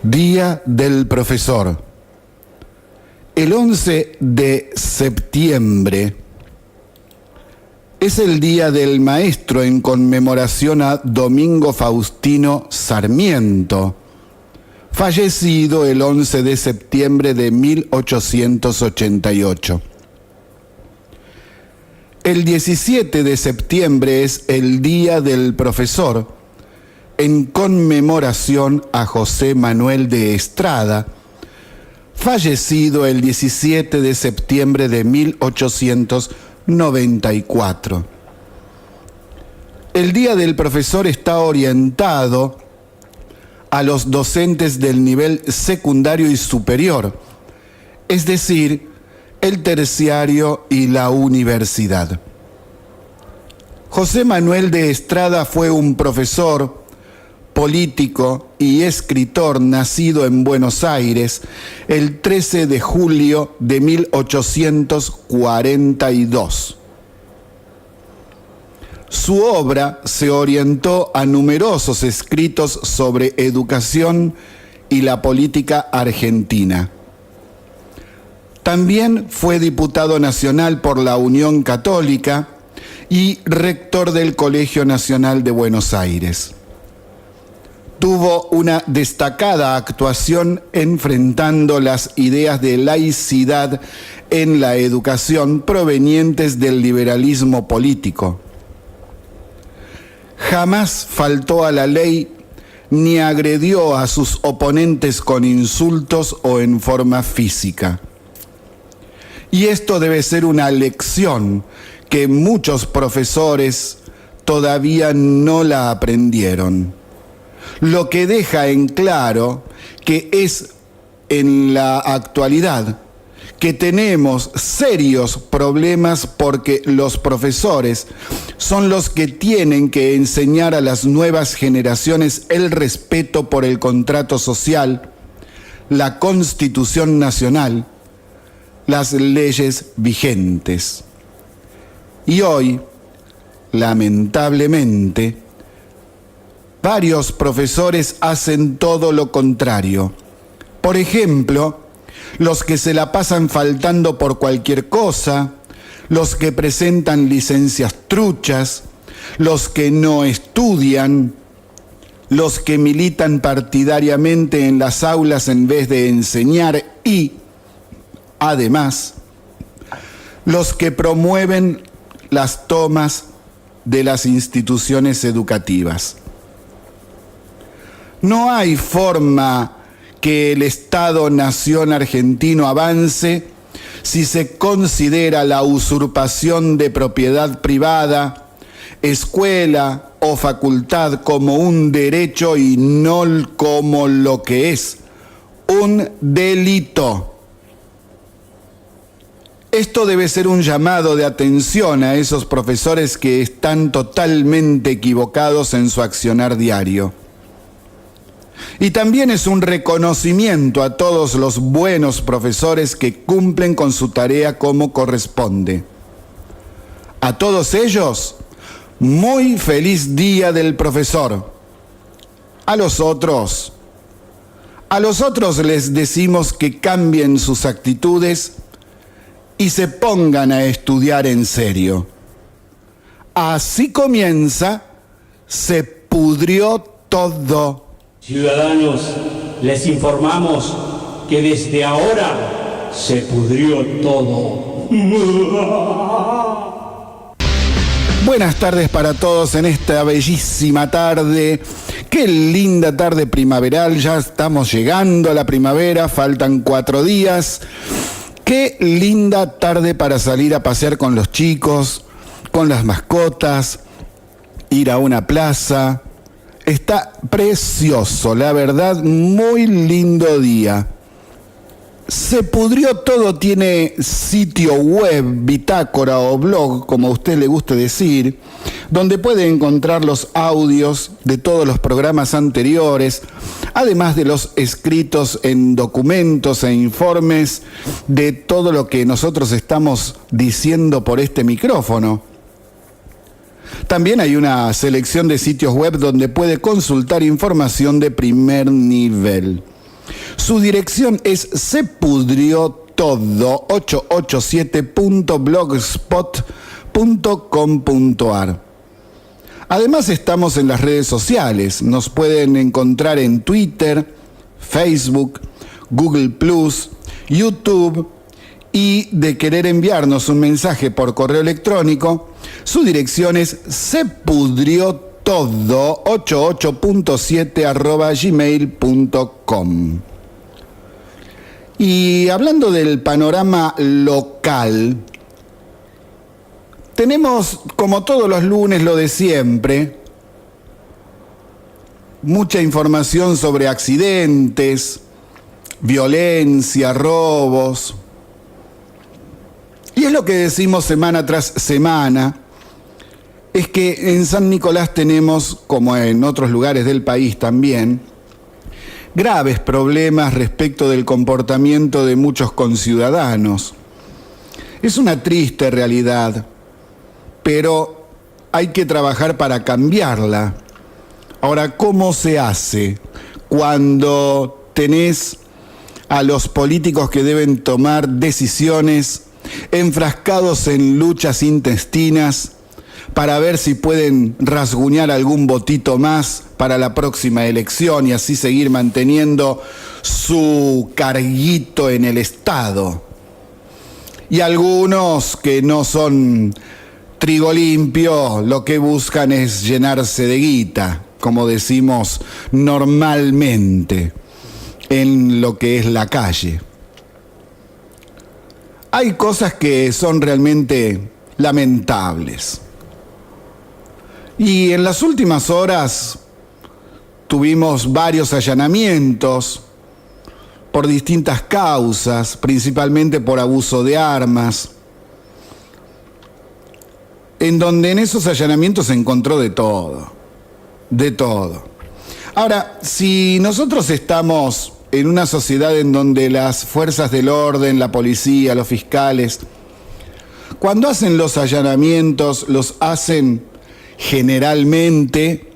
Día del Profesor. El 11 de septiembre es el Día del Maestro en conmemoración a Domingo Faustino Sarmiento, fallecido el 11 de septiembre de 1888. El 17 de septiembre es el Día del Profesor en conmemoración a José Manuel de Estrada, fallecido el 17 de septiembre de 1894. El Día del Profesor está orientado a los docentes del nivel secundario y superior, es decir, el terciario y la universidad. José Manuel de Estrada fue un profesor, político y escritor nacido en Buenos Aires el 13 de julio de 1842. Su obra se orientó a numerosos escritos sobre educación y la política argentina. También fue diputado nacional por la Unión Católica y rector del Colegio Nacional de Buenos Aires. Tuvo una destacada actuación enfrentando las ideas de laicidad en la educación provenientes del liberalismo político. Jamás faltó a la ley ni agredió a sus oponentes con insultos o en forma física. Y esto debe ser una lección que muchos profesores todavía no la aprendieron. Lo que deja en claro que es en la actualidad que tenemos serios problemas porque los profesores son los que tienen que enseñar a las nuevas generaciones el respeto por el contrato social, la Constitución Nacional, las leyes vigentes. Y hoy, lamentablemente, varios profesores hacen todo lo contrario. Por ejemplo, los que se la pasan faltando por cualquier cosa, los que presentan licencias truchas, los que no estudian, los que militan partidariamente en las aulas en vez de enseñar y, además, los que promueven las tomas de las instituciones educativas. No hay forma que el Estado-Nación argentino avance si se considera la usurpación de propiedad privada, escuela o facultad como un derecho y no como lo que es, un delito. Esto debe ser un llamado de atención a esos profesores que están totalmente equivocados en su accionar diario. Y también es un reconocimiento a todos los buenos profesores que cumplen con su tarea como corresponde. A todos ellos, muy feliz Día del Profesor. A los otros les decimos que cambien sus actitudes y se pongan a estudiar en serio. Así comienza, se pudrió todo. Ciudadanos, les informamos que desde ahora se pudrió todo. Buenas tardes para todos en esta bellísima tarde. Qué linda tarde primaveral, ya estamos llegando a la primavera, faltan 4 días. Qué linda tarde para salir a pasear con los chicos, con las mascotas, ir a una plaza. Está precioso, la verdad, muy lindo día. Se pudrió todo, tiene sitio web, bitácora o blog, como a usted le guste decir, donde puede encontrar los audios de todos los programas anteriores, además de los escritos en documentos e informes de todo lo que nosotros estamos diciendo por este micrófono. También hay una selección de sitios web donde puede consultar información de primer nivel. Su dirección es sepudriotodo887.blogspot.com.ar. Además estamos en las redes sociales, nos pueden encontrar en Twitter, Facebook, Google+, YouTube, y de querer enviarnos un mensaje por correo electrónico, su dirección es sepudriotodo88.7@gmail.com. Y hablando del panorama local, tenemos, como todos los lunes, lo de siempre, mucha información sobre accidentes, violencia, robos. Y es lo que decimos semana tras semana, es que en San Nicolás tenemos, como en otros lugares del país también, graves problemas respecto del comportamiento de muchos conciudadanos. Es una triste realidad, pero hay que trabajar para cambiarla. Ahora, ¿cómo se hace cuando tenés a los políticos que deben tomar decisiones enfrascados en luchas intestinas para ver si pueden rasguñar algún votito más para la próxima elección y así seguir manteniendo su carguito en el Estado? Y algunos que no son trigo limpio, lo que buscan es llenarse de guita, como decimos normalmente en lo que es la calle. Hay cosas que son realmente lamentables. Y en las últimas horas tuvimos varios allanamientos por distintas causas, principalmente por abuso de armas, en donde en esos allanamientos se encontró de todo, de todo. Ahora, si nosotros estamos en una sociedad en donde las fuerzas del orden, la policía, los fiscales, cuando hacen los allanamientos, los hacen generalmente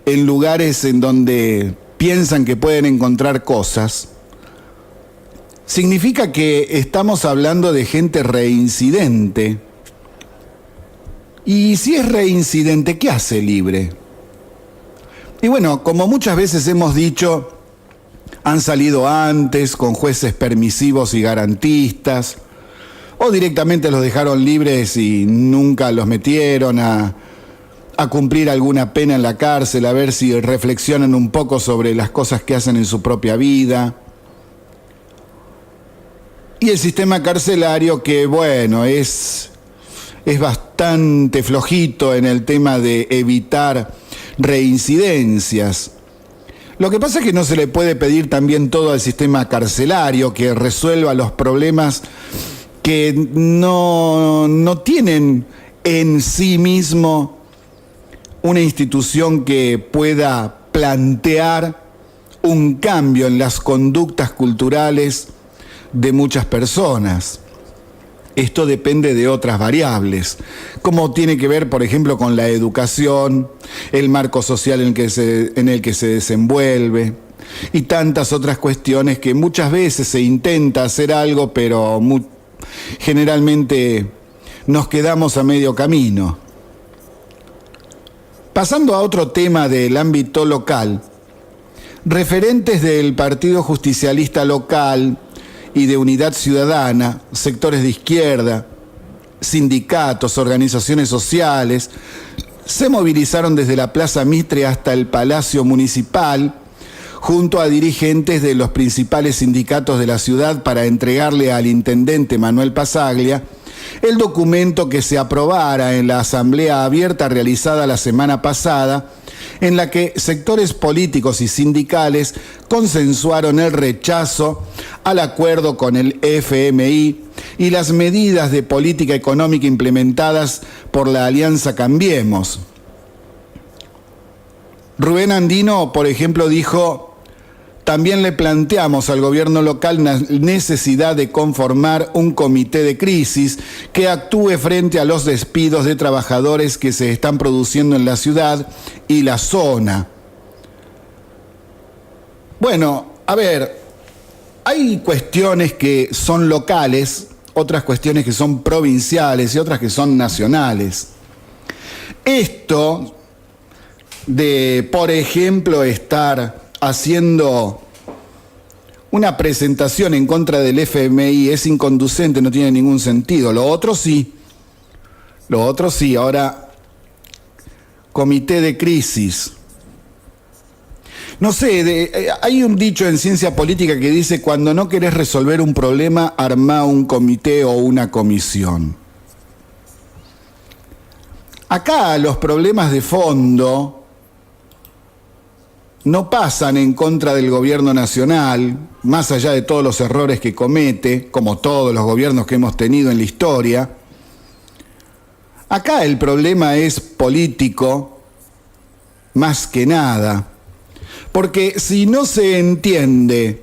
en lugares en donde piensan que pueden encontrar cosas, significa que estamos hablando de gente reincidente. Y si es reincidente, ¿qué hace libre? Y bueno, como muchas veces hemos dicho, han salido antes con jueces permisivos y garantistas, o directamente los dejaron libres y nunca los metieron a cumplir alguna pena en la cárcel, a ver si reflexionan un poco sobre las cosas que hacen en su propia vida. Y el sistema carcelario que, bueno, es bastante flojito en el tema de evitar reincidencias. Lo que pasa es que no se le puede pedir también todo al sistema carcelario que resuelva los problemas que no tienen en sí mismo una institución que pueda plantear un cambio en las conductas culturales de muchas personas. Esto depende de otras variables, como tiene que ver, por ejemplo, con la educación, el marco social en el que se desenvuelve y tantas otras cuestiones que muchas veces se intenta hacer algo, pero generalmente nos quedamos a medio camino. Pasando a otro tema del ámbito local, referentes del Partido Justicialista Local y de Unidad Ciudadana, sectores de izquierda, sindicatos, organizaciones sociales, se movilizaron desde la Plaza Mitre hasta el Palacio Municipal, junto a dirigentes de los principales sindicatos de la ciudad para entregarle al intendente Manuel Pasaglia el documento que se aprobara en la asamblea abierta realizada la semana pasada, en la que sectores políticos y sindicales consensuaron el rechazo al acuerdo con el FMI y las medidas de política económica implementadas por la Alianza Cambiemos. Rubén Andino, por ejemplo, dijo: también le planteamos al gobierno local la necesidad de conformar un comité de crisis que actúe frente a los despidos de trabajadores que se están produciendo en la ciudad y la zona. Bueno, a ver, hay cuestiones que son locales, otras cuestiones que son provinciales y otras que son nacionales. Esto de, por ejemplo, estar haciendo una presentación en contra del FMI es inconducente, no tiene ningún sentido. Lo otro sí. Ahora, comité de crisis. No sé, hay un dicho en ciencia política que dice: cuando no querés resolver un problema, armá un comité o una comisión. Acá los problemas de fondo no pasan en contra del gobierno nacional, más allá de todos los errores que comete, como todos los gobiernos que hemos tenido en la historia. Acá el problema es político, más que nada. Porque si no se entiende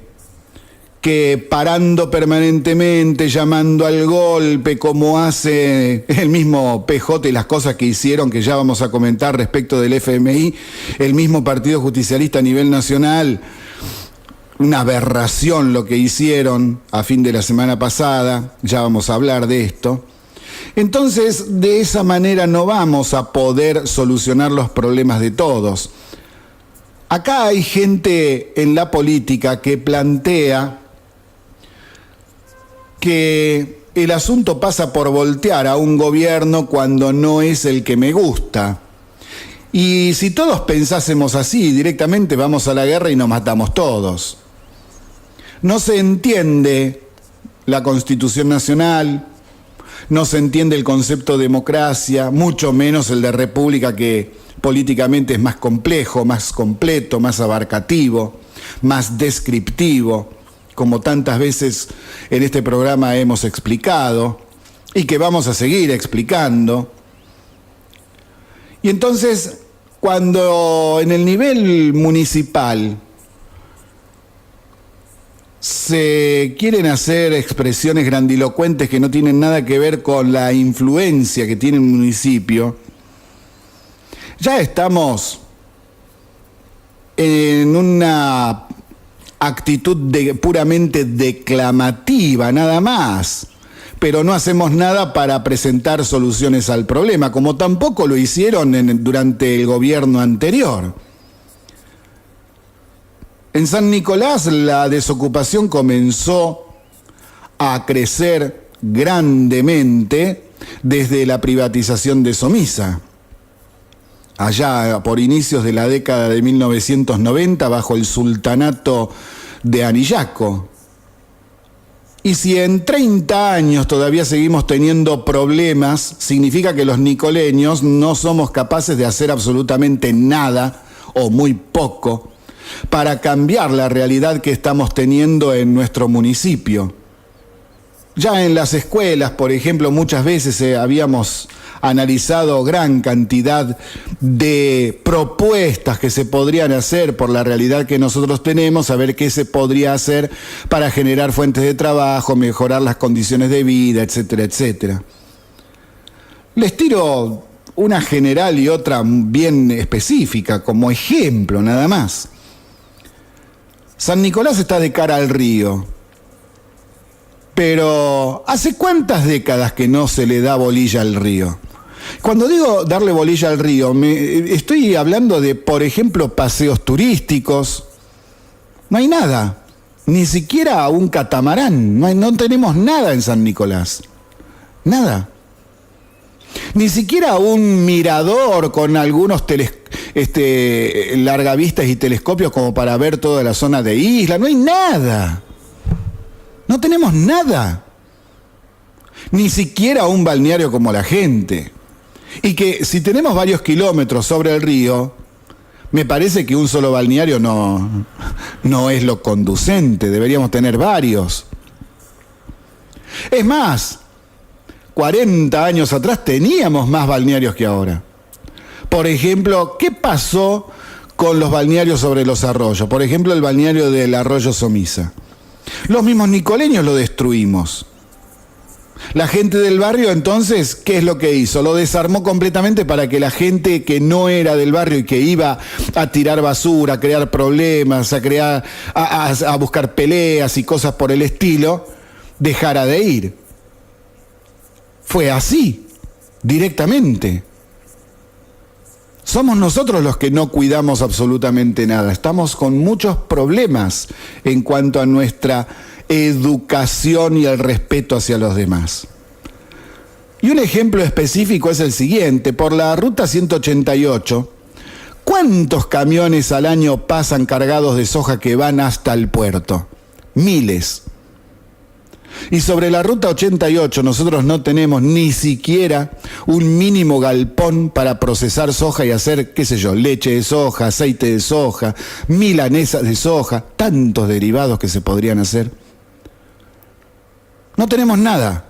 que parando permanentemente, llamando al golpe, como hace el mismo PJ y las cosas que hicieron, que ya vamos a comentar respecto del FMI, el mismo Partido Justicialista a nivel nacional, una aberración lo que hicieron a fin de la semana pasada, ya vamos a hablar de esto. Entonces, de esa manera no vamos a poder solucionar los problemas de todos. Acá hay gente en la política que plantea que el asunto pasa por voltear a un gobierno cuando no es el que me gusta. Y si todos pensásemos así, directamente vamos a la guerra y nos matamos todos. No se entiende la Constitución Nacional, no se entiende el concepto de democracia, mucho menos el de república, que políticamente es más complejo, más completo, más abarcativo, más descriptivo, como tantas veces en este programa hemos explicado y que vamos a seguir explicando. Y entonces, cuando en el nivel municipal se quieren hacer expresiones grandilocuentes que no tienen nada que ver con la influencia que tiene un municipio, ya estamos en una actitud puramente declamativa, nada más. Pero no hacemos nada para presentar soluciones al problema, como tampoco lo hicieron durante el gobierno anterior. En San Nicolás la desocupación comenzó a crecer grandemente desde la privatización de Somisa. Allá por inicios de la década de 1990, bajo el sultanato de Anillaco. Y si en 30 años todavía seguimos teniendo problemas, significa que los nicoleños no somos capaces de hacer absolutamente nada, o muy poco, para cambiar la realidad que estamos teniendo en nuestro municipio. Ya en las escuelas, por ejemplo, muchas veces habíamos analizado gran cantidad de propuestas que se podrían hacer por la realidad que nosotros tenemos, a ver qué se podría hacer para generar fuentes de trabajo, mejorar las condiciones de vida, etcétera, etcétera. Les tiro una general y otra bien específica como ejemplo, nada más. San Nicolás está de cara al río, pero ¿hace cuántas décadas que no se le da bolilla al río? Cuando digo darle bolilla al río, estoy hablando de, por ejemplo, paseos turísticos. No hay nada, ni siquiera un catamarán, no tenemos nada en San Nicolás, nada. Ni siquiera un mirador con algunos largavistas y telescopios como para ver toda la zona de isla, no hay nada. No tenemos nada. Ni siquiera un balneario como La Gente. Y que si tenemos varios kilómetros sobre el río, me parece que un solo balneario no es lo conducente, deberíamos tener varios. Es más, 40 años atrás teníamos más balnearios que ahora. Por ejemplo, ¿qué pasó con los balnearios sobre los arroyos? Por ejemplo, el balneario del arroyo Somisa. Los mismos nicoleños lo destruimos. La gente del barrio, entonces, ¿qué es lo que hizo? Lo desarmó completamente para que la gente que no era del barrio y que iba a tirar basura, a crear problemas, a buscar peleas y cosas por el estilo, dejara de ir. Fue así, directamente. Somos nosotros los que no cuidamos absolutamente nada. Estamos con muchos problemas en cuanto a nuestra educación y el respeto hacia los demás. Y un ejemplo específico es el siguiente. Por la ruta 188, ¿cuántos camiones al año pasan cargados de soja que van hasta el puerto? Miles. Y sobre la ruta 88 nosotros no tenemos ni siquiera un mínimo galpón para procesar soja y hacer, qué sé yo, leche de soja, aceite de soja, milanesas de soja, tantos derivados que se podrían hacer. No tenemos nada.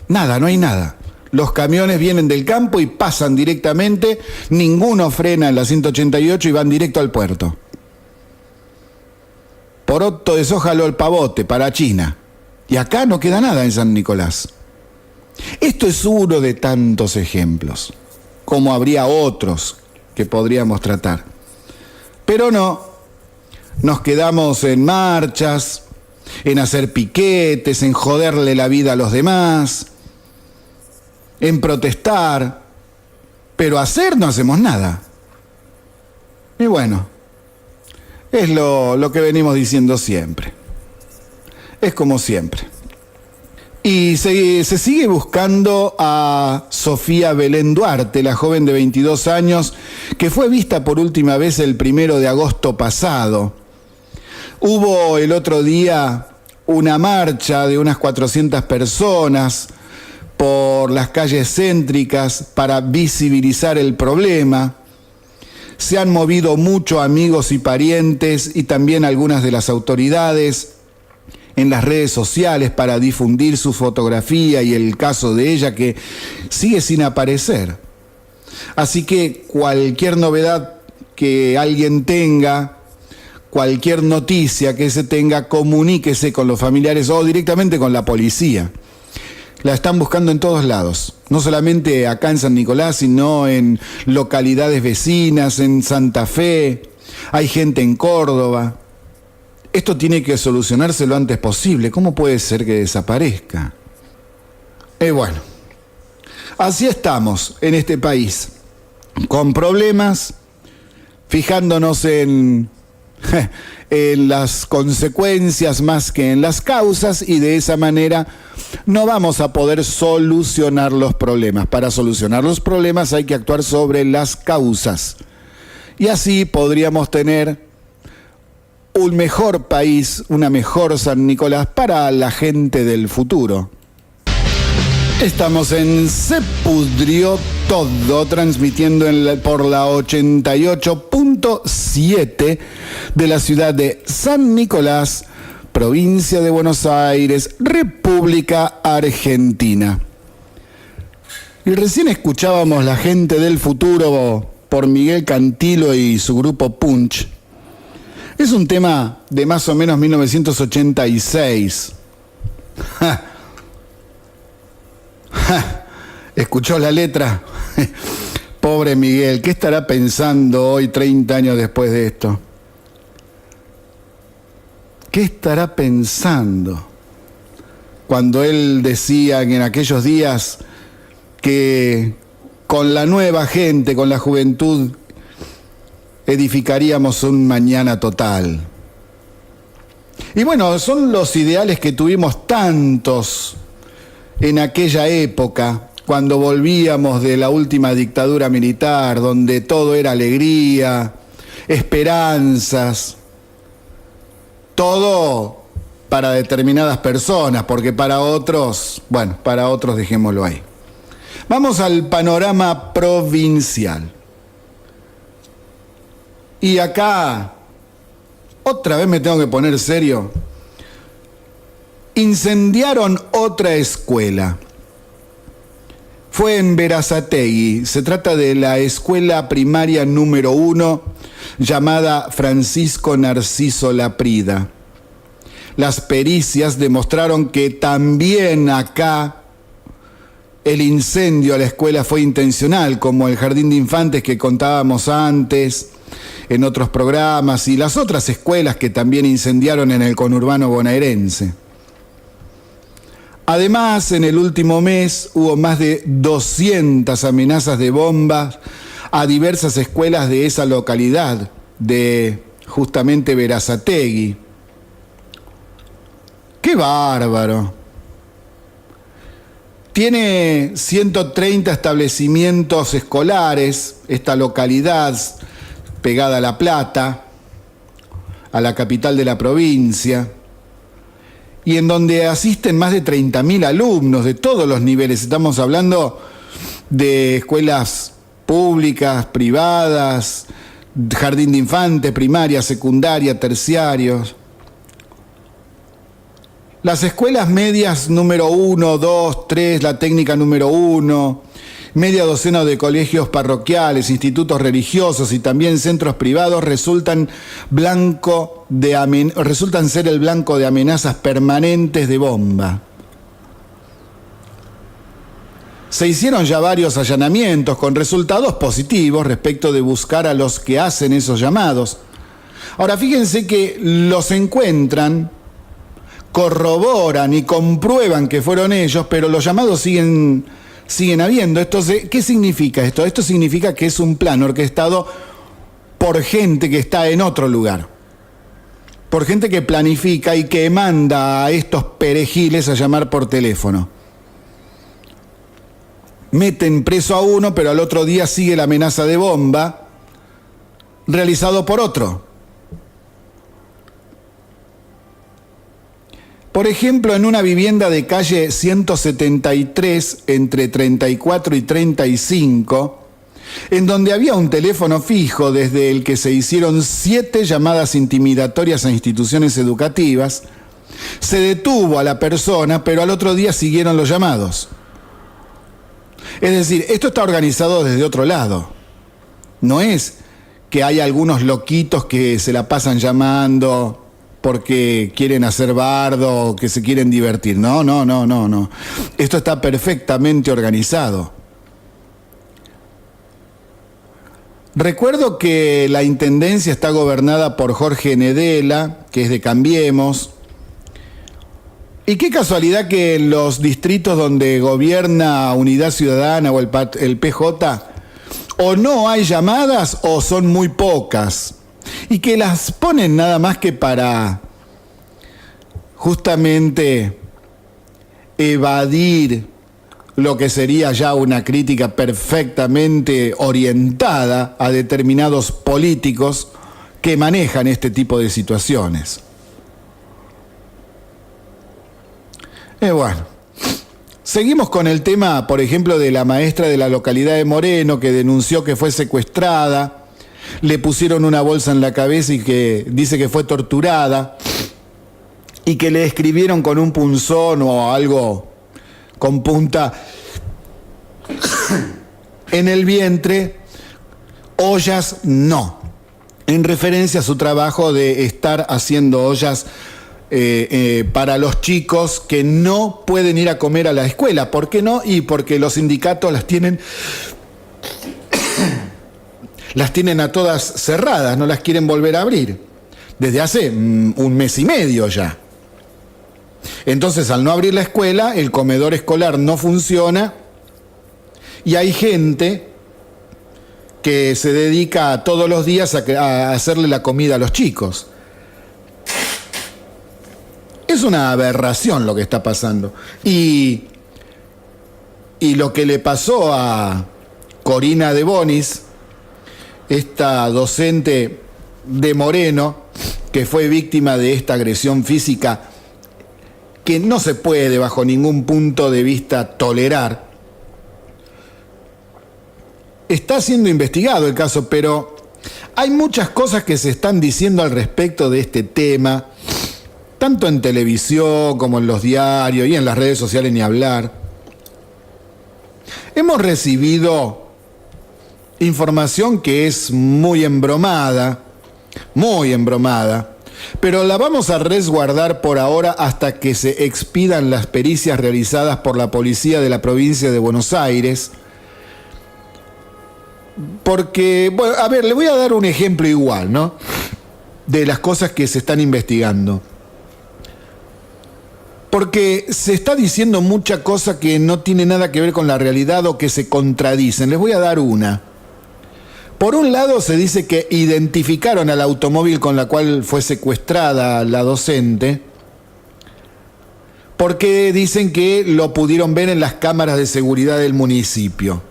Nada, no hay nada. Los camiones vienen del campo y pasan directamente, ninguno frena en la 188 y van directo al puerto. Poroto de soja al pavote para China. Y acá no queda nada en San Nicolás. Esto es uno de tantos ejemplos, como habría otros que podríamos tratar. Pero no, nos quedamos en marchas, en hacer piquetes, en joderle la vida a los demás, en protestar, pero hacer no hacemos nada. Y bueno, es lo que venimos diciendo siempre. Es como siempre. Y se sigue buscando a Sofía Belén Duarte, la joven de 22 años, que fue vista por última vez el 1 de agosto pasado. Hubo el otro día una marcha de unas 400 personas por las calles céntricas para visibilizar el problema. Se han movido mucho amigos y parientes y también algunas de las autoridades en las redes sociales para difundir su fotografía y el caso de ella, que sigue sin aparecer. Así que cualquier novedad que alguien tenga, cualquier noticia que se tenga, comuníquese con los familiares o directamente con la policía. La están buscando en todos lados, no solamente acá en San Nicolás, sino en localidades vecinas, en Santa Fe, hay gente en Córdoba. Esto tiene que solucionarse lo antes posible. ¿Cómo puede ser que desaparezca? Bueno, así estamos en este país, con problemas, fijándonos en las consecuencias más que en las causas, y de esa manera no vamos a poder solucionar los problemas. Para solucionar los problemas hay que actuar sobre las causas. Y así podríamos tener un mejor país, una mejor San Nicolás para la gente del futuro. Estamos en Se Pudrió Todo, transmitiendo por la 88.7 de la ciudad de San Nicolás, provincia de Buenos Aires, República Argentina. Y recién escuchábamos La Gente del Futuro por Miguel Cantilo y su grupo Punch. Es un tema de más o menos 1986. ¿Escuchó la letra? Pobre Miguel, ¿qué estará pensando hoy, 30 años después de esto? ¿Qué estará pensando cuando él decía en aquellos días que con la nueva gente, con la juventud, edificaríamos un mañana total? Y bueno, son los ideales que tuvimos tantos en aquella época, cuando volvíamos de la última dictadura militar, donde todo era alegría, esperanzas, todo para determinadas personas, porque para otros, bueno, para otros dejémoslo ahí. Vamos al panorama provincial. Y acá, otra vez me tengo que poner serio. Incendiaron otra escuela. Fue en Berazategui. Se trata de la escuela primaria número 1, llamada Francisco Narciso Laprida. las pericias demostraron que también acá el incendio a la escuela fue intencional, como el jardín de infantes que contábamos antes en otros programas y las otras escuelas que también incendiaron en el conurbano bonaerense. Además, en el último mes hubo más de 200 amenazas de bombas a diversas escuelas de esa localidad, de justamente Berazategui. ¡Qué bárbaro! Tiene 130 establecimientos escolares, esta localidad pegada a La Plata, a la capital de la provincia, y en donde asisten más de 30.000 alumnos de todos los niveles. Estamos hablando de escuelas públicas, privadas, jardín de infantes, primaria, secundaria, terciarios. Las escuelas medias número 1, 2, 3, la técnica número 1, media docena de colegios parroquiales, institutos religiosos y también centros privados resultan ser el blanco de amenazas permanentes de bomba. Se hicieron ya varios allanamientos con resultados positivos respecto de buscar a los que hacen esos llamados. Ahora fíjense que los encuentran, corroboran y comprueban que fueron ellos, pero los llamados siguen habiendo. ¿Qué significa esto? Esto significa que es un plan orquestado por gente que está en otro lugar, por gente que planifica y que manda a estos perejiles a llamar por teléfono. Meten preso a uno, pero al otro día sigue la amenaza de bomba realizado por otro. Por ejemplo, en una vivienda de calle 173, entre 34 y 35, en donde había un teléfono fijo desde el que se hicieron 7 llamadas intimidatorias a instituciones educativas, se detuvo a la persona, pero al otro día siguieron los llamados. Es decir, esto está organizado desde otro lado. No es que hay algunos loquitos que se la pasan llamando porque quieren hacer bardo o que se quieren divertir. No. Esto está perfectamente organizado. Recuerdo que la intendencia está gobernada por Jorge Nedela, que es de Cambiemos. Y qué casualidad que en los distritos donde gobierna Unidad Ciudadana o el PJ, o no hay llamadas o son muy pocas. Y que las ponen nada más que para justamente evadir lo que sería ya una crítica perfectamente orientada a determinados políticos que manejan este tipo de situaciones. Bueno, seguimos con el tema, por ejemplo, de la maestra de la localidad de Moreno que denunció que fue secuestrada. Le pusieron una bolsa en la cabeza y que dice que fue torturada y que le escribieron con un punzón o algo con punta en el vientre, ollas no, en referencia a su trabajo de estar haciendo ollas para los chicos que no pueden ir a comer a la escuela. ¿Por qué no? Y porque los sindicatos las tienen a todas cerradas, no las quieren volver a abrir, desde hace 1 mes y medio ya. Entonces, al no abrir la escuela, el comedor escolar no funciona y hay gente que se dedica todos los días a hacerle la comida a los chicos. Es una aberración lo que está pasando. Y lo que le pasó a Corina de Bonis, esta docente de Moreno, que fue víctima de esta agresión física que no se puede bajo ningún punto de vista tolerar. Está siendo investigado el caso, pero hay muchas cosas que se están diciendo al respecto de este tema, tanto en televisión como en los diarios y en las redes sociales ni hablar. Hemos recibido información que es muy embromada, pero la vamos a resguardar por ahora hasta que se expidan las pericias realizadas por la policía de la provincia de Buenos Aires. Porque, bueno, a ver, le voy a dar un ejemplo igual, ¿no? De las cosas que se están investigando. Porque se está diciendo mucha cosa que no tiene nada que ver con la realidad o que se contradicen. Les voy a dar una. Por un lado se dice que identificaron al automóvil con la cual fue secuestrada la docente, porque dicen que lo pudieron ver en las cámaras de seguridad del municipio.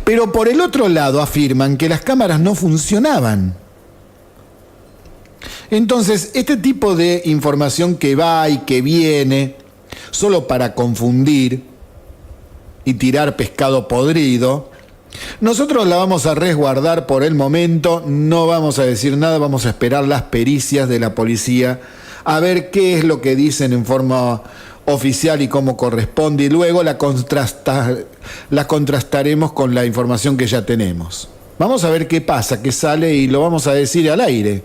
Pero por el otro lado afirman que las cámaras no funcionaban. Entonces, este tipo de información que va y que viene, solo para confundir y tirar pescado podrido, nosotros la vamos a resguardar por el momento, no vamos a decir nada, vamos a esperar las pericias de la policía, a ver qué es lo que dicen en forma oficial y cómo corresponde, y luego la contrastaremos con la información que ya tenemos. Vamos a ver qué pasa, qué sale, y lo vamos a decir al aire.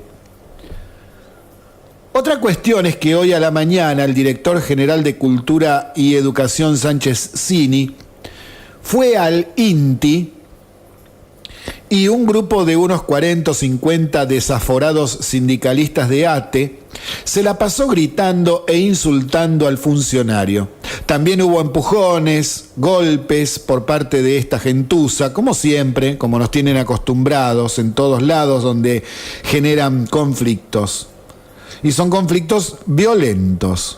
Otra cuestión es que hoy a la mañana el director general de Cultura y Educación, Sánchez Cini, fue al INTI y un grupo de unos 40 o 50 desaforados sindicalistas de ATE se la pasó gritando e insultando al funcionario. También hubo empujones, golpes por parte de esta gentuza, como siempre, como nos tienen acostumbrados en todos lados donde generan conflictos. Y son conflictos violentos.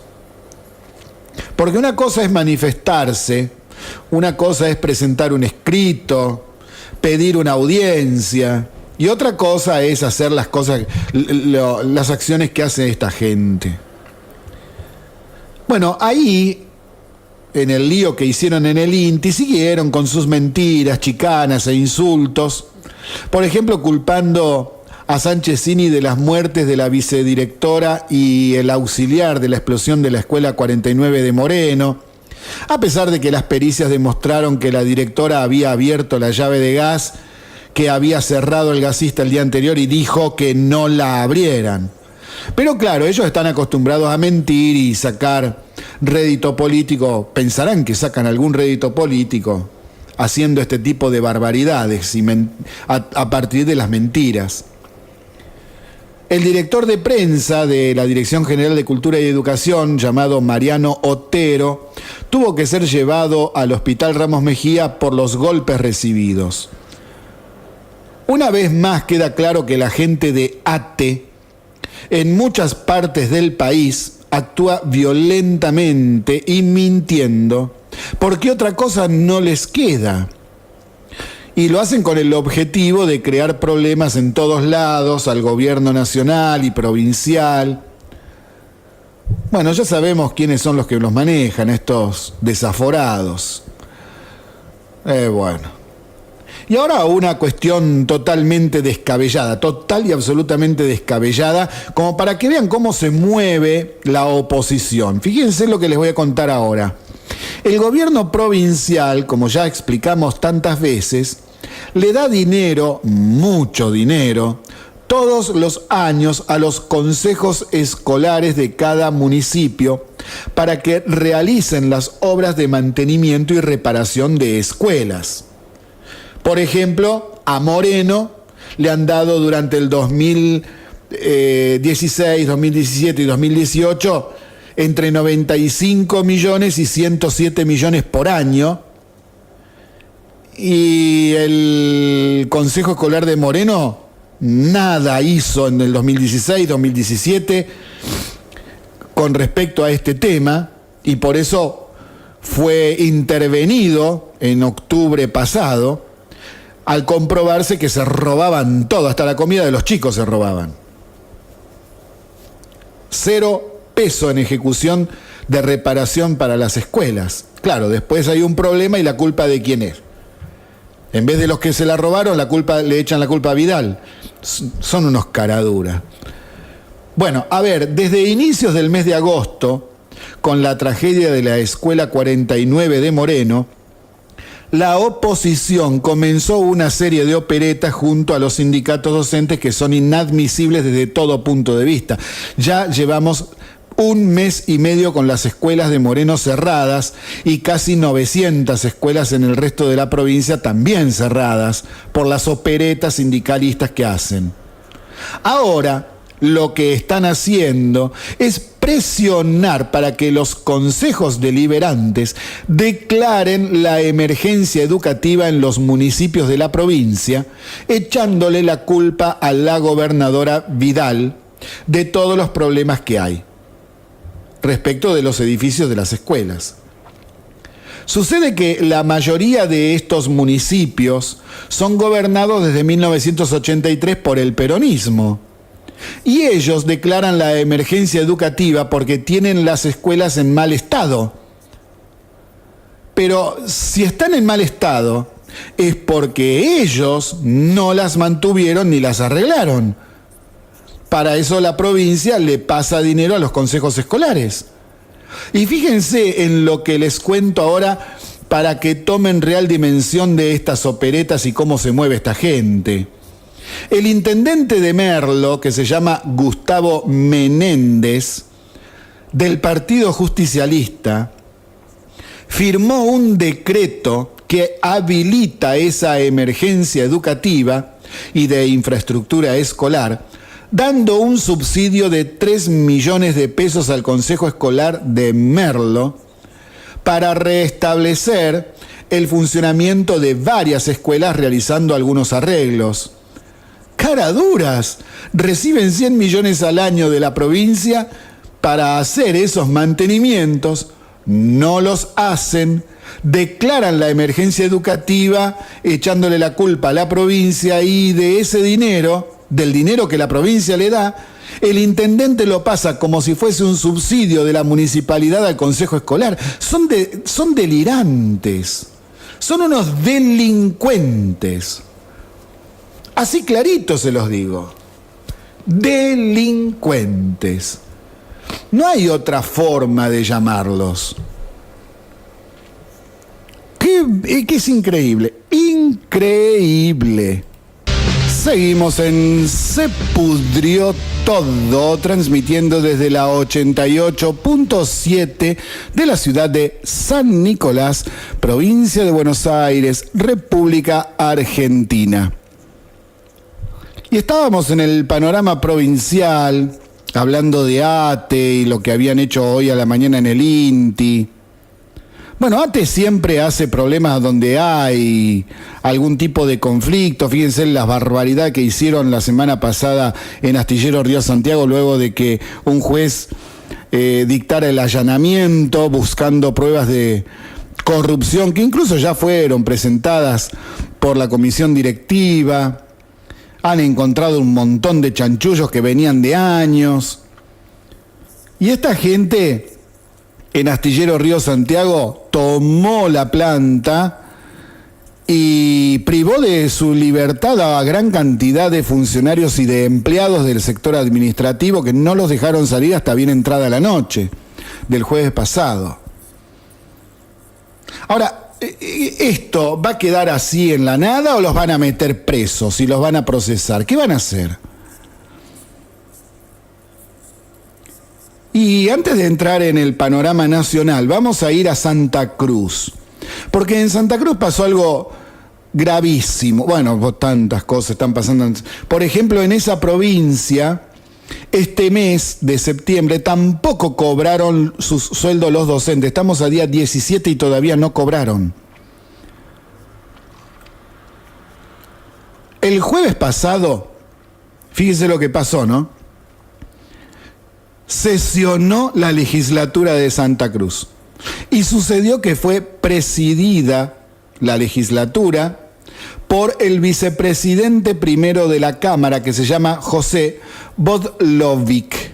Porque una cosa es manifestarse, una cosa es presentar un escrito, pedir una audiencia, y otra cosa es hacer las cosas, las acciones que hace esta gente. Bueno, ahí, en el lío que hicieron en el INTI, siguieron con sus mentiras, chicanas e insultos. Por ejemplo, culpando a Sánchez Cini de las muertes de la vicedirectora y el auxiliar de la explosión de la Escuela 49 de Moreno, a pesar de que las pericias demostraron que la directora había abierto la llave de gas, que había cerrado el gasista el día anterior y dijo que no la abrieran. Pero claro, ellos están acostumbrados a mentir y sacar rédito político, pensarán que sacan algún rédito político haciendo este tipo de barbaridades y a partir de las mentiras. El director de prensa de la Dirección General de Cultura y Educación, llamado Mariano Otero, tuvo que ser llevado al Hospital Ramos Mejía por los golpes recibidos. Una vez más queda claro que la gente de ATE en muchas partes del país actúa violentamente y mintiendo, porque otra cosa no les queda. Y lo hacen con el objetivo de crear problemas en todos lados, al gobierno nacional y provincial. Bueno, ya sabemos quiénes son los que los manejan, estos desaforados. Bueno. Y ahora una cuestión totalmente descabellada, total y absolutamente descabellada, como para que vean cómo se mueve la oposición. Fíjense lo que les voy a contar ahora. El gobierno provincial, como ya explicamos tantas veces, le da dinero, mucho dinero, todos los años a los consejos escolares de cada municipio para que realicen las obras de mantenimiento y reparación de escuelas. Por ejemplo, a Moreno le han dado durante el 2016, 2017 y 2018 entre 95 millones y 107 millones por año. Y el Consejo Escolar de Moreno nada hizo en el 2016, 2017 con respecto a este tema, y por eso fue intervenido en octubre pasado al comprobarse que se robaban todo, hasta la comida de los chicos se robaban. 0 peso en ejecución de reparación para las escuelas. Claro, después hay un problema y la culpa de quién es. En vez de los que se la robaron, le echan la culpa a Vidal. Son unos caraduras. Bueno, a ver, desde inicios del mes de agosto, con la tragedia de la Escuela 49 de Moreno, la oposición comenzó una serie de operetas junto a los sindicatos docentes que son inadmisibles desde todo punto de vista. Ya llevamos 1 mes y medio con las escuelas de Moreno cerradas y casi 900 escuelas en el resto de la provincia también cerradas por las operetas sindicalistas que hacen. Ahora, lo que están haciendo es presionar para que los consejos deliberantes declaren la emergencia educativa en los municipios de la provincia, echándole la culpa a la gobernadora Vidal de todos los problemas que hay respecto de los edificios de las escuelas. Sucede que la mayoría de estos municipios son gobernados desde 1983 por el peronismo. Y ellos declaran la emergencia educativa porque tienen las escuelas en mal estado. Pero si están en mal estado, es porque ellos no las mantuvieron ni las arreglaron. Para eso la provincia le pasa dinero a los consejos escolares. Y fíjense en lo que les cuento ahora para que tomen real dimensión de estas operetas y cómo se mueve esta gente. El intendente de Merlo, que se llama Gustavo Menéndez, del Partido Justicialista, firmó un decreto que habilita esa emergencia educativa y de infraestructura escolar, dando un subsidio de 3 millones de pesos al Consejo Escolar de Merlo para restablecer el funcionamiento de varias escuelas realizando algunos arreglos. Caraduras, reciben 100 millones al año de la provincia para hacer esos mantenimientos, no los hacen, declaran la emergencia educativa echándole la culpa a la provincia y de ese dinero, del dinero que la provincia le da, el intendente lo pasa como si fuese un subsidio de la municipalidad al consejo escolar. Son delirantes, son unos delincuentes. Así clarito se los digo. Delincuentes. No hay otra forma de llamarlos. Que es increíble. Increíble. Seguimos en Se Pudrió Todo, transmitiendo desde la 88.7 de la ciudad de San Nicolás, provincia de Buenos Aires, República Argentina. Y estábamos en el panorama provincial, hablando de ATE y lo que habían hecho hoy a la mañana en el INTI. Bueno, ATE siempre hace problemas donde hay algún tipo de conflicto. Fíjense en la barbaridad que hicieron la semana pasada en Astillero Río Santiago, luego de que un juez dictara el allanamiento buscando pruebas de corrupción que incluso ya fueron presentadas por la comisión directiva. Han encontrado un montón de chanchullos que venían de años. Y esta gente en Astillero Río Santiago tomó la planta y privó de su libertad a gran cantidad de funcionarios y de empleados del sector administrativo que no los dejaron salir hasta bien entrada la noche del jueves pasado. Ahora, ¿esto va a quedar así en la nada o los van a meter presos y los van a procesar? ¿Qué van a hacer? Y antes de entrar en el panorama nacional, vamos a ir a Santa Cruz. Porque en Santa Cruz pasó algo gravísimo. Bueno, tantas cosas están pasando. Por ejemplo, en esa provincia, este mes de septiembre tampoco cobraron sus sueldos los docentes. Estamos a día 17 y todavía no cobraron. El jueves pasado, fíjese lo que pasó, ¿no? Sesionó la legislatura de Santa Cruz. Y sucedió que fue presidida la legislatura por el vicepresidente primero de la Cámara, que se llama José Bodlovic,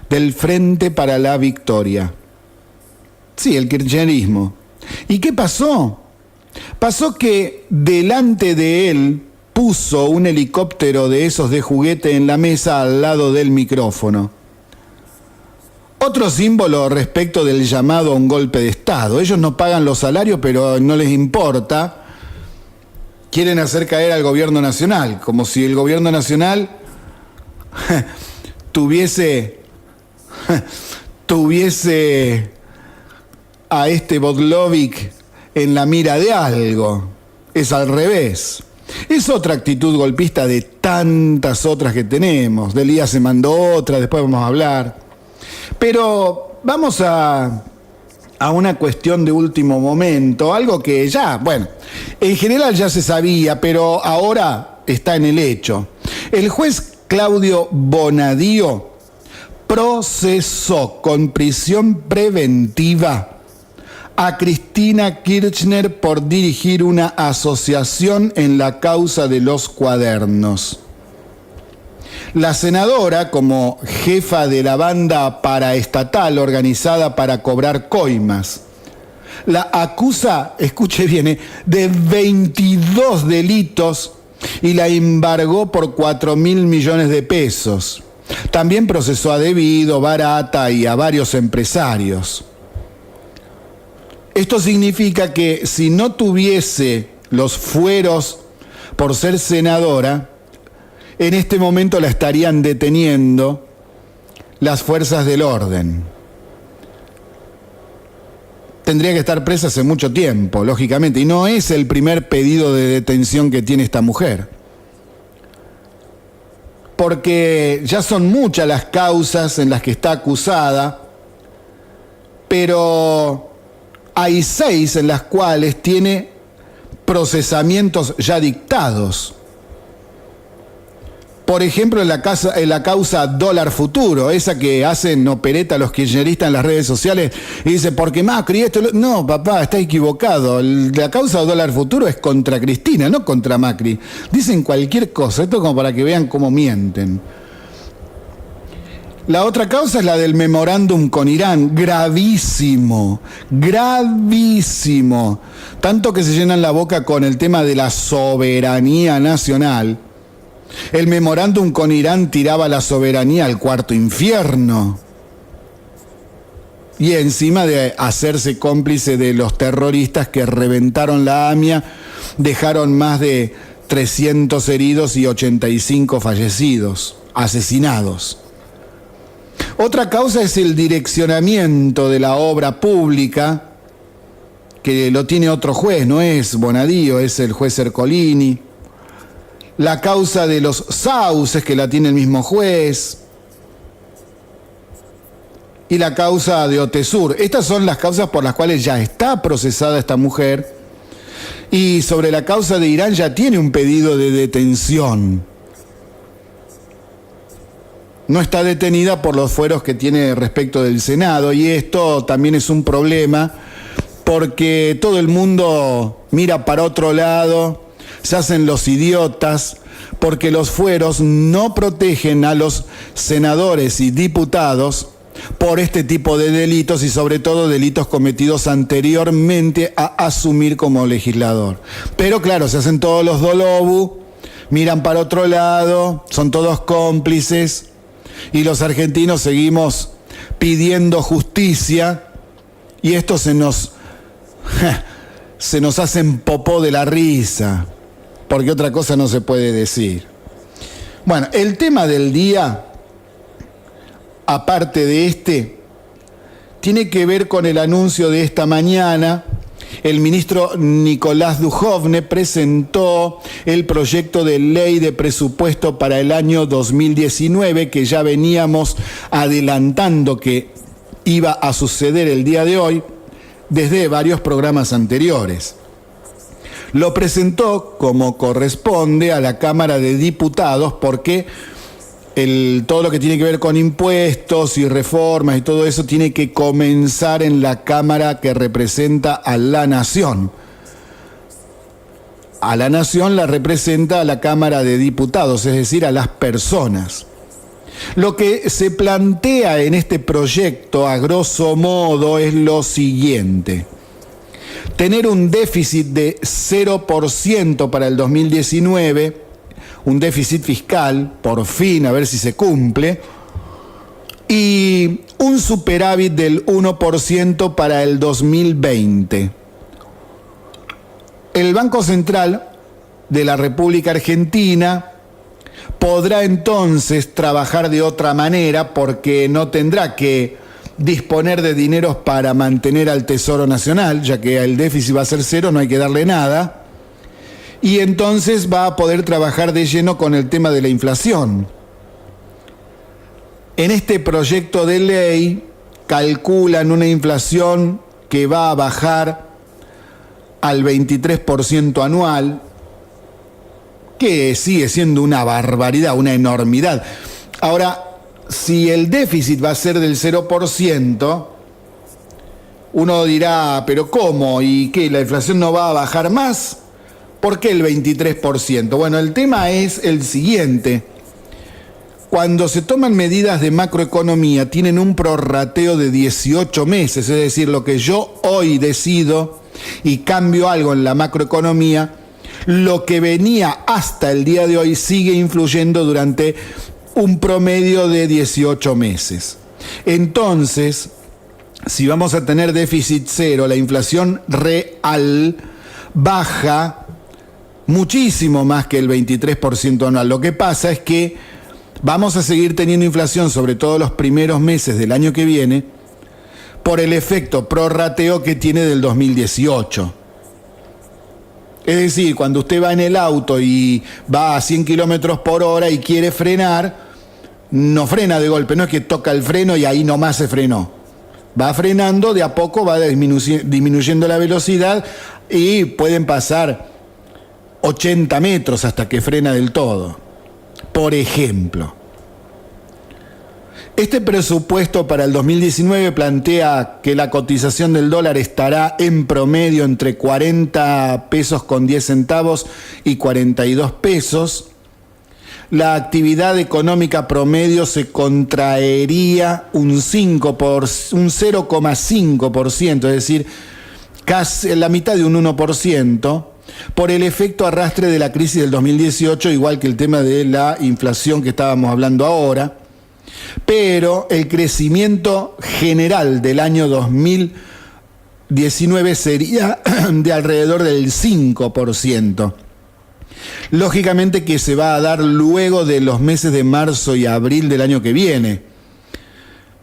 del Frente para la Victoria. Sí, el kirchnerismo. ¿Y qué pasó? Pasó que delante de él puso un helicóptero de esos de juguete en la mesa al lado del micrófono. Otro símbolo respecto del llamado a un golpe de Estado. Ellos no pagan los salarios, pero no les importa, quieren hacer caer al gobierno nacional, como si el gobierno nacional tuviese a este Bodlovic en la mira de algo. Es al revés. Es otra actitud golpista de tantas otras que tenemos. Del día se mandó otra, después vamos a hablar. Pero vamos a una cuestión de último momento, algo que ya, bueno, en general ya se sabía, pero ahora está en el hecho. El juez Claudio Bonadío procesó con prisión preventiva a Cristina Kirchner por dirigir una asociación en la causa de los cuadernos. La senadora, como jefa de la banda paraestatal organizada para cobrar coimas, la acusa, escuche bien, de 22 delitos y la embargó por 4.000 millones de pesos. También procesó a Devido, Barata y a varios empresarios. Esto significa que si no tuviese los fueros por ser senadora, en este momento la estarían deteniendo las fuerzas del orden. Tendría que estar presa hace mucho tiempo, lógicamente, y no es el primer pedido de detención que tiene esta mujer. Porque ya son muchas las causas en las que está acusada, pero hay 6 en las cuales tiene procesamientos ya dictados. Por ejemplo, en la causa Dólar Futuro, esa que hacen opereta los kirchneristas en las redes sociales y dicen, porque Macri, esto... No, papá, está equivocado. La causa Dólar Futuro es contra Cristina, no contra Macri. Dicen cualquier cosa, esto como para que vean cómo mienten. La otra causa es la del memorándum con Irán, gravísimo, gravísimo. Tanto que se llenan la boca con el tema de la soberanía nacional. El memorándum con Irán tiraba la soberanía al cuarto infierno. Y encima de hacerse cómplice de los terroristas que reventaron la AMIA, dejaron más de 300 heridos y 85 fallecidos, asesinados. Otra causa es el direccionamiento de la obra pública, que lo tiene otro juez, no es Bonadío, es el juez Ercolini. La causa de los sauces, que la tiene el mismo juez. Y la causa de Otesur. Estas son las causas por las cuales ya está procesada esta mujer. Y sobre la causa de Irán ya tiene un pedido de detención. No está detenida por los fueros que tiene respecto del Senado. Y esto también es un problema porque todo el mundo mira para otro lado. Se hacen los idiotas porque los fueros no protegen a los senadores y diputados por este tipo de delitos y sobre todo delitos cometidos anteriormente a asumir como legislador. Pero claro, se hacen todos los dolobu, miran para otro lado, son todos cómplices y los argentinos seguimos pidiendo justicia y esto se nos hacen popó de la risa. Porque otra cosa no se puede decir. Bueno, el tema del día, aparte de este, tiene que ver con el anuncio de esta mañana. El ministro Nicolás Dujovne presentó el proyecto de ley de presupuesto para el año 2019, que ya veníamos adelantando que iba a suceder el día de hoy, desde varios programas anteriores. Lo presentó como corresponde a la Cámara de Diputados porque todo lo que tiene que ver con impuestos y reformas y todo eso tiene que comenzar en la Cámara que representa a la Nación. A la Nación la representa a la Cámara de Diputados, es decir, a las personas. Lo que se plantea en este proyecto, a grosso modo, es lo siguiente. Tener un déficit de 0% para el 2019, un déficit fiscal, por fin, a ver si se cumple, y un superávit del 1% para el 2020. El Banco Central de la República Argentina podrá entonces trabajar de otra manera porque no tendrá que disponer de dineros para mantener al Tesoro Nacional, ya que el déficit va a ser cero, no hay que darle nada, y entonces va a poder trabajar de lleno con el tema de la inflación. En este proyecto de ley calculan una inflación que va a bajar al 23% anual, que sigue siendo una barbaridad, una enormidad. Ahora, si el déficit va a ser del 0%, uno dirá, ¿pero cómo? ¿Y qué? ¿La inflación no va a bajar más? ¿Por qué el 23%? Bueno, el tema es el siguiente. Cuando se toman medidas de macroeconomía, tienen un prorrateo de 18 meses, es decir, lo que yo hoy decido y cambio algo en la macroeconomía, lo que venía hasta el día de hoy sigue influyendo durante un promedio de 18 meses. Entonces, si vamos a tener déficit cero, la inflación real baja muchísimo más que el 23% anual. Lo que pasa es que vamos a seguir teniendo inflación, sobre todo los primeros meses del año que viene, por el efecto prorrateo que tiene del 2018. Es decir, cuando usted va en el auto y va a 100 kilómetros por hora y quiere frenar, no frena de golpe, no es que toca el freno y ahí nomás se frenó. Va frenando, de a poco va disminuyendo la velocidad y pueden pasar 80 metros hasta que frena del todo. Por ejemplo, este presupuesto para el 2019 plantea que la cotización del dólar estará en promedio entre 40 pesos con 10 centavos y 42 pesos. La actividad económica promedio se contraería un 0,5%, es decir, casi la mitad de un 1%, por el efecto arrastre de la crisis del 2018, igual que el tema de la inflación que estábamos hablando ahora. Pero el crecimiento general del año 2019 sería de alrededor del 5%. Lógicamente que se va a dar luego de los meses de marzo y abril del año que viene,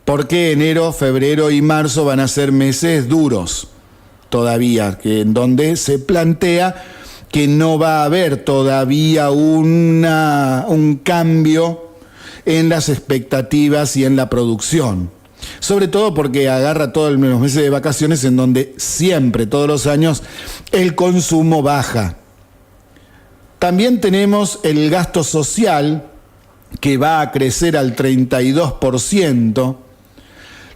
porque enero, febrero y marzo van a ser meses duros todavía, en donde se plantea que no va a haber todavía un cambio en las expectativas y en la producción. Sobre todo porque agarra todos los meses de vacaciones en donde siempre, todos los años, el consumo baja. También tenemos el gasto social, que va a crecer al 32%.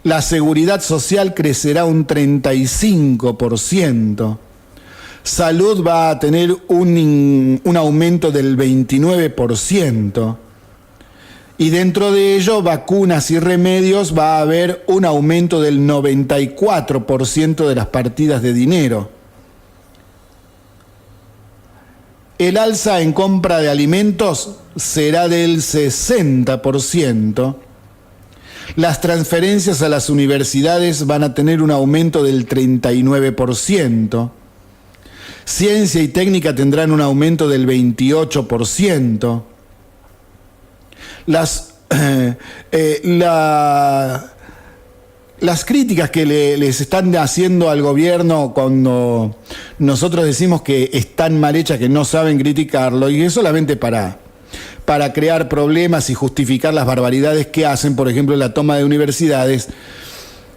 La seguridad social crecerá un 35%. Salud va a tener un aumento del 29%. Y dentro de ello, vacunas y remedios, va a haber un aumento del 94% de las partidas de dinero. El alza en compra de alimentos será del 60%. Las transferencias a las universidades van a tener un aumento del 39%. Ciencia y técnica tendrán un aumento del 28%. Las críticas que les están haciendo al gobierno cuando nosotros decimos que están mal hechas, que no saben criticarlo, y es solamente para crear problemas y justificar las barbaridades que hacen, por ejemplo, la toma de universidades,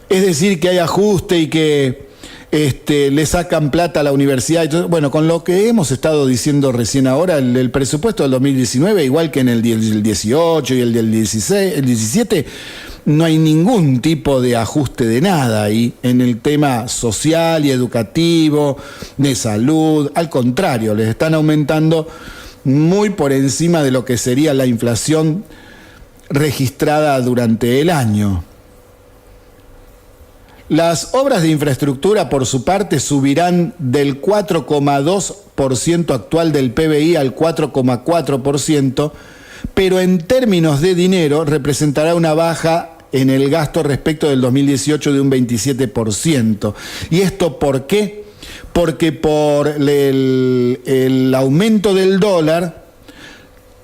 es decir, que hay ajuste y que le sacan plata a la universidad. Entonces, bueno, con lo que hemos estado diciendo recién ahora, el presupuesto del 2019, igual que en el 18 y el del 16, el 17, no hay ningún tipo de ajuste de nada ahí en el tema social y educativo, de salud. Al contrario, les están aumentando muy por encima de lo que sería la inflación registrada durante el año. Las obras de infraestructura, por su parte, subirán del 4,2% actual del PBI al 4,4%, pero en términos de dinero representará una baja en el gasto respecto del 2018 de un 27%. ¿Y esto por qué? porque por el aumento del dólar,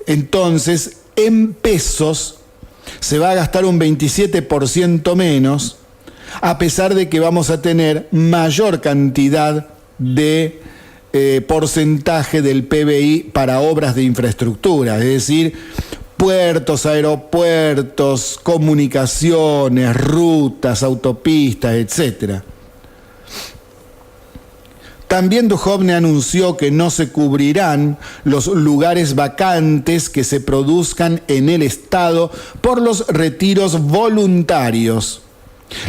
entonces en pesos se va a gastar un 27% menos, a pesar de que vamos a tener mayor cantidad de porcentaje del PBI para obras de infraestructura, es decir, puertos, aeropuertos, comunicaciones, rutas, autopistas, etc. También Duhovne anunció que no se cubrirán los lugares vacantes que se produzcan en el Estado por los retiros voluntarios.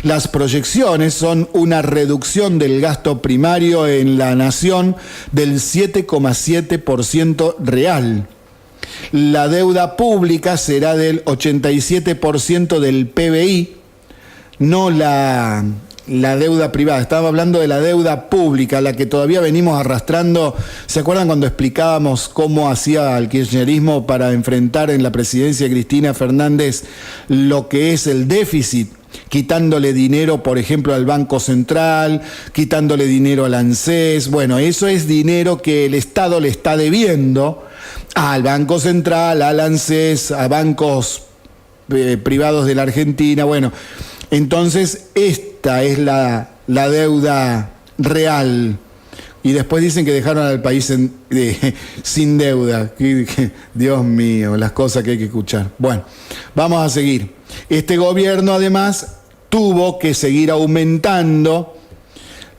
Las proyecciones son una reducción del gasto primario en la nación del 7,7% real. La deuda pública será del 87% del PBI, no la deuda privada. Estaba hablando de la deuda pública, la que todavía venimos arrastrando. ¿Se acuerdan cuando explicábamos cómo hacía el kirchnerismo para enfrentar en la presidencia de Cristina Fernández lo que es el déficit? Quitándole dinero, por ejemplo, al Banco Central, quitándole dinero al ANSES. Bueno, eso es dinero que el Estado le está debiendo al Banco Central, al ANSES, a bancos privados de la Argentina. Bueno, entonces esta es la deuda real. Y después dicen que dejaron al país sin deuda. Dios mío, las cosas que hay que escuchar. Bueno, vamos a seguir. Este gobierno además tuvo que seguir aumentando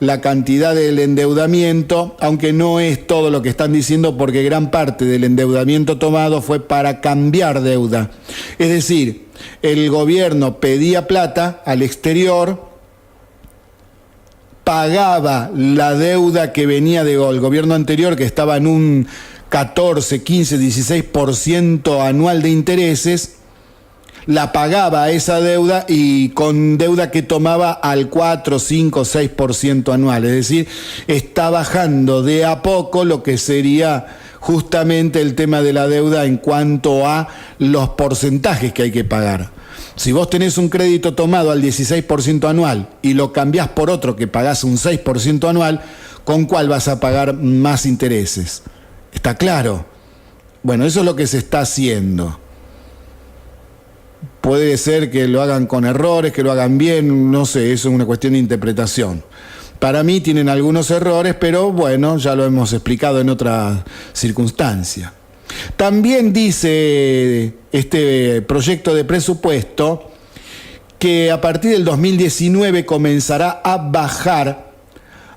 la cantidad del endeudamiento, aunque no es todo lo que están diciendo, porque gran parte del endeudamiento tomado fue para cambiar deuda. Es decir, el gobierno pedía plata al exterior, pagaba la deuda que venía del gobierno anterior, que estaba en un 14, 15, 16% anual de intereses, la pagaba esa deuda y con deuda que tomaba al 4, 5, 6% anual. Es decir, está bajando de a poco lo que sería justamente el tema de la deuda en cuanto a los porcentajes que hay que pagar. Si vos tenés un crédito tomado al 16% anual y lo cambiás por otro que pagás un 6% anual, ¿con cuál vas a pagar más intereses? ¿Está claro? Bueno, eso es lo que se está haciendo. Puede ser que lo hagan con errores, que lo hagan bien, no sé, eso es una cuestión de interpretación. Para mí tienen algunos errores, pero bueno, ya lo hemos explicado en otra circunstancia. También dice este proyecto de presupuesto que a partir del 2019 comenzará a bajar,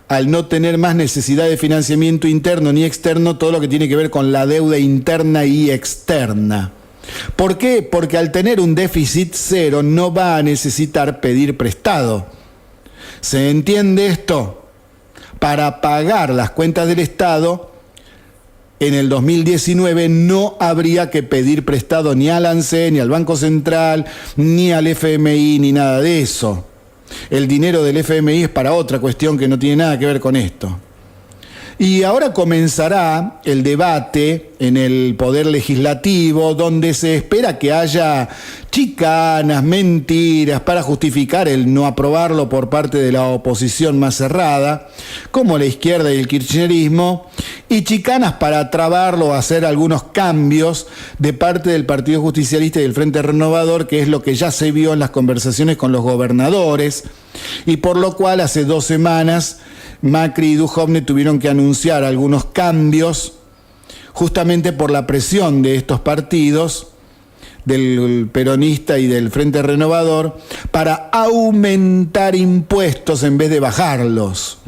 al no tener más necesidad de financiamiento interno ni externo, todo lo que tiene que ver con la deuda interna y externa. ¿Por qué? Porque al tener un déficit cero no va a necesitar pedir prestado. ¿Se entiende esto? Para pagar las cuentas del Estado, en el 2019 no habría que pedir prestado ni al ANSE, ni al Banco Central, ni al FMI, ni nada de eso. El dinero del FMI es para otra cuestión que no tiene nada que ver con esto. Y ahora comenzará el debate en el Poder Legislativo, donde se espera que haya chicanas, mentiras, para justificar el no aprobarlo por parte de la oposición más cerrada, como la izquierda y el kirchnerismo, y chicanas para trabarlo o hacer algunos cambios de parte del Partido Justicialista y del Frente Renovador, que es lo que ya se vio en las conversaciones con los gobernadores, y por lo cual hace 2 semanas Macri y Duhovne tuvieron que anunciar algunos cambios justamente por la presión de estos partidos, del peronista y del Frente Renovador, para aumentar impuestos en vez de bajarlos,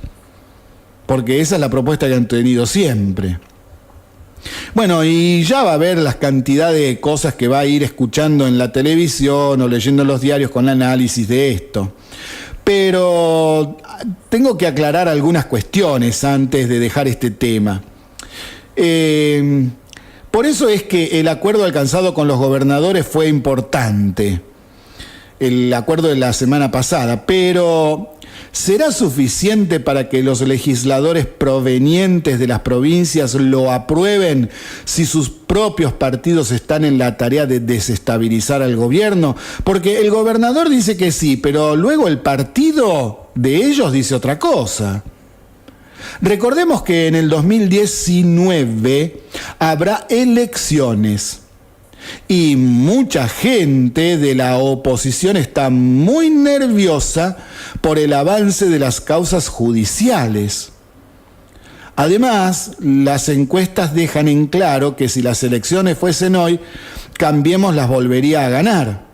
porque esa es la propuesta que han tenido siempre. Bueno, y ya va a haber las cantidades de cosas que va a ir escuchando en la televisión o leyendo en los diarios con análisis de esto. Pero tengo que aclarar algunas cuestiones antes de dejar este tema. Por eso es que el acuerdo alcanzado con los gobernadores fue importante, el acuerdo de la semana pasada, pero ¿será suficiente para que los legisladores provenientes de las provincias lo aprueben si sus propios partidos están en la tarea de desestabilizar al gobierno? Porque el gobernador dice que sí, pero luego el partido de ellos dice otra cosa. Recordemos que en el 2019 habrá elecciones y mucha gente de la oposición está muy nerviosa por el avance de las causas judiciales. Además, las encuestas dejan en claro que si las elecciones fuesen hoy, Cambiemos las volvería a ganar.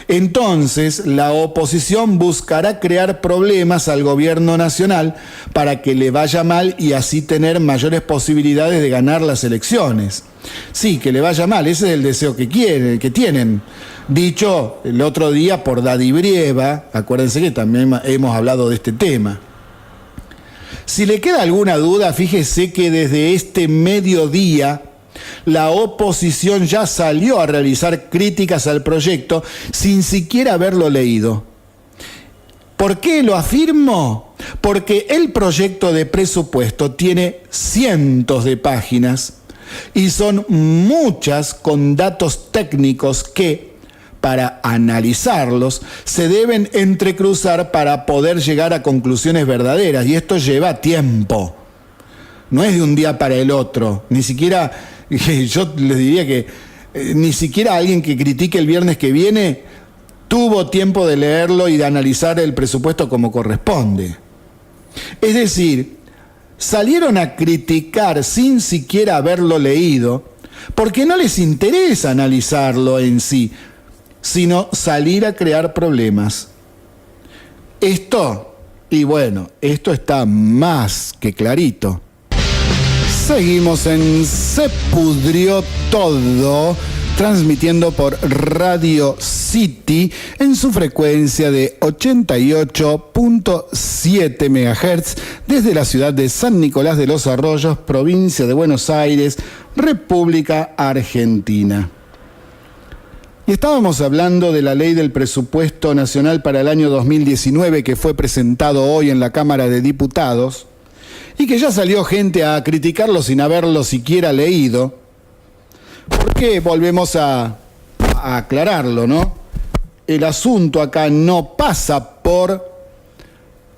Entonces, la oposición buscará crear problemas al gobierno nacional para que le vaya mal y así tener mayores posibilidades de ganar las elecciones. Sí, que le vaya mal, ese es el deseo que quieren, que tienen. Dicho el otro día por Daddy Brieva, acuérdense que también hemos hablado de este tema. Si le queda alguna duda, fíjese que desde este mediodía la oposición ya salió a realizar críticas al proyecto sin siquiera haberlo leído. ¿Por qué lo afirmo? Porque el proyecto de presupuesto tiene cientos de páginas y son muchas con datos técnicos que, para analizarlos, se deben entrecruzar para poder llegar a conclusiones verdaderas, y esto lleva tiempo. No es de un día para el otro, ni siquiera, yo les diría que ni siquiera alguien que critique el viernes que viene tuvo tiempo de leerlo y de analizar el presupuesto como corresponde. Es decir, salieron a criticar sin siquiera haberlo leído, porque no les interesa analizarlo en sí, sino salir a crear problemas. Esto está más que clarito. Seguimos en Se Pudrió Todo, transmitiendo por Radio City en su frecuencia de 88.7 MHz desde la ciudad de San Nicolás de los Arroyos, provincia de Buenos Aires, República Argentina. Y estábamos hablando de la ley del presupuesto nacional para el año 2019 que fue presentado hoy en la Cámara de Diputados y que ya salió gente a criticarlo sin haberlo siquiera leído. Porque volvemos a aclararlo, ¿no? El asunto acá no pasa por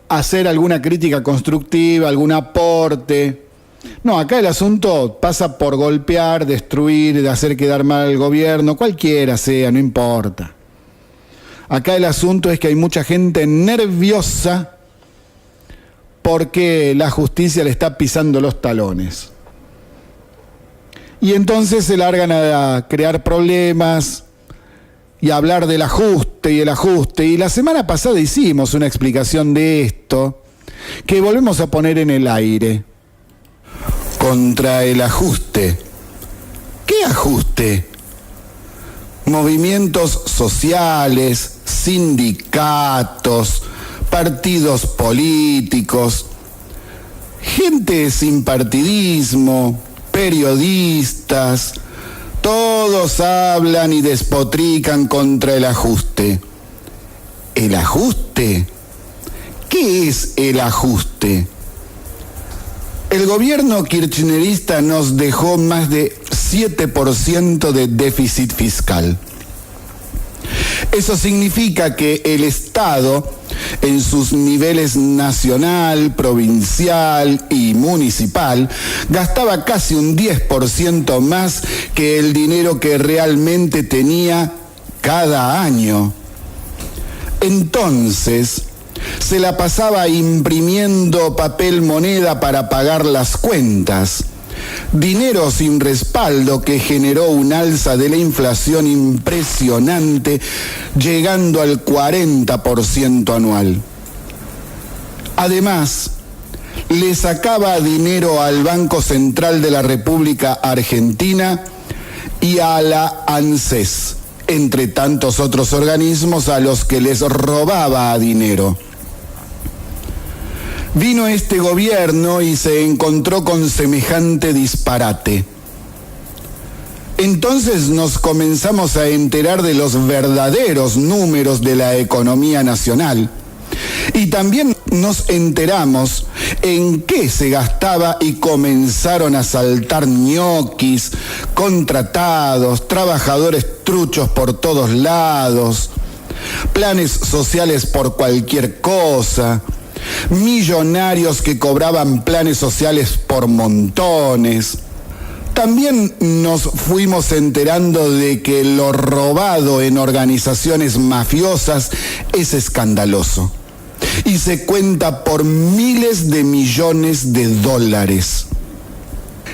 hacer alguna crítica constructiva, algún aporte. No, acá el asunto pasa por golpear, destruir, hacer quedar mal al gobierno, cualquiera sea, no importa. Acá el asunto es que hay mucha gente nerviosa porque la justicia le está pisando los talones. Y entonces se largan a crear problemas y a hablar del ajuste y el ajuste. Y la semana pasada hicimos una explicación de esto que volvemos a poner en el aire. Contra el ajuste. ¿Qué ajuste? Movimientos sociales, sindicatos, partidos políticos, gente sin partidismo, periodistas, todos hablan y despotrican contra el ajuste. ¿El ajuste? ¿Qué es el ajuste? El gobierno kirchnerista nos dejó más de 7% de déficit fiscal. Eso significa que el Estado, en sus niveles nacional, provincial y municipal, gastaba casi un 10% más que el dinero que realmente tenía cada año. Entonces, se la pasaba imprimiendo papel moneda para pagar las cuentas. Dinero sin respaldo que generó un alza de la inflación impresionante, llegando al 40% anual. Además, le sacaba dinero al Banco Central de la República Argentina y a la ANSES, entre tantos otros organismos a los que les robaba dinero. Vino este gobierno y se encontró con semejante disparate. Entonces nos comenzamos a enterar de los verdaderos números de la economía nacional. Y también nos enteramos en qué se gastaba y comenzaron a saltar ñoquis, contratados, trabajadores truchos por todos lados, planes sociales por cualquier cosa, millonarios que cobraban planes sociales por montones. También nos fuimos enterando de que lo robado en organizaciones mafiosas es escandaloso y se cuenta por miles de millones de dólares.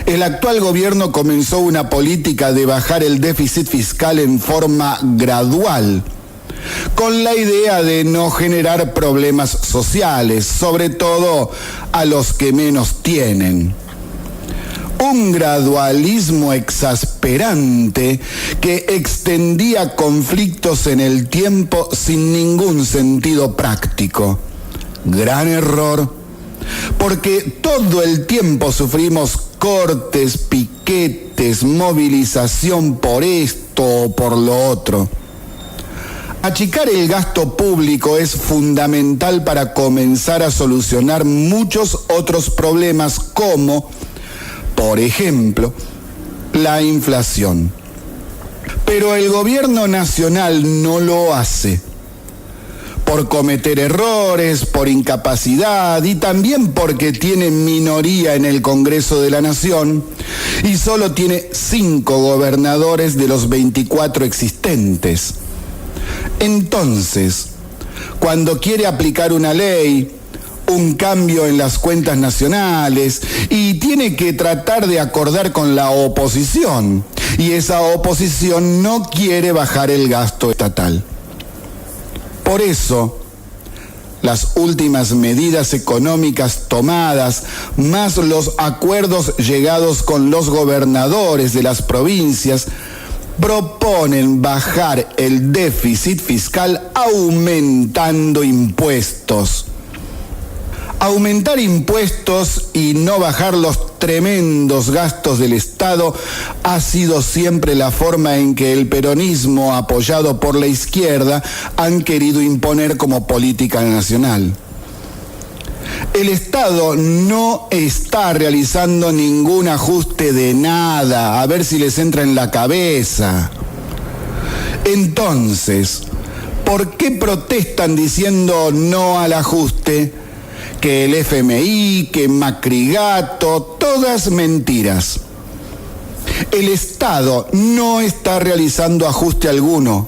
El actual gobierno comenzó una política de bajar el déficit fiscal en forma gradual, con la idea de no generar problemas sociales, sobre todo a los que menos tienen. Un gradualismo exasperante que extendía conflictos en el tiempo sin ningún sentido práctico. Gran error, porque todo el tiempo sufrimos cortes, piquetes, movilización por esto o por lo otro. Achicar el gasto público es fundamental para comenzar a solucionar muchos otros problemas como, por ejemplo, la inflación. Pero el gobierno nacional no lo hace. Por cometer errores, por incapacidad y también porque tiene minoría en el Congreso de la Nación y solo tiene 5 gobernadores de los 24 existentes. Entonces, cuando quiere aplicar una ley, un cambio en las cuentas nacionales y tiene que tratar de acordar con la oposición, y esa oposición no quiere bajar el gasto estatal. Por eso, las últimas medidas económicas tomadas, más los acuerdos llegados con los gobernadores de las provincias, proponen bajar el déficit fiscal aumentando impuestos. Aumentar impuestos y no bajar los tremendos gastos del Estado ha sido siempre la forma en que el peronismo, apoyado por la izquierda, han querido imponer como política nacional. El Estado no está realizando ningún ajuste de nada, a ver si les entra en la cabeza. Entonces, ¿por qué protestan diciendo no al ajuste? Que el FMI, que Macrigato, todas mentiras. El Estado no está realizando ajuste alguno.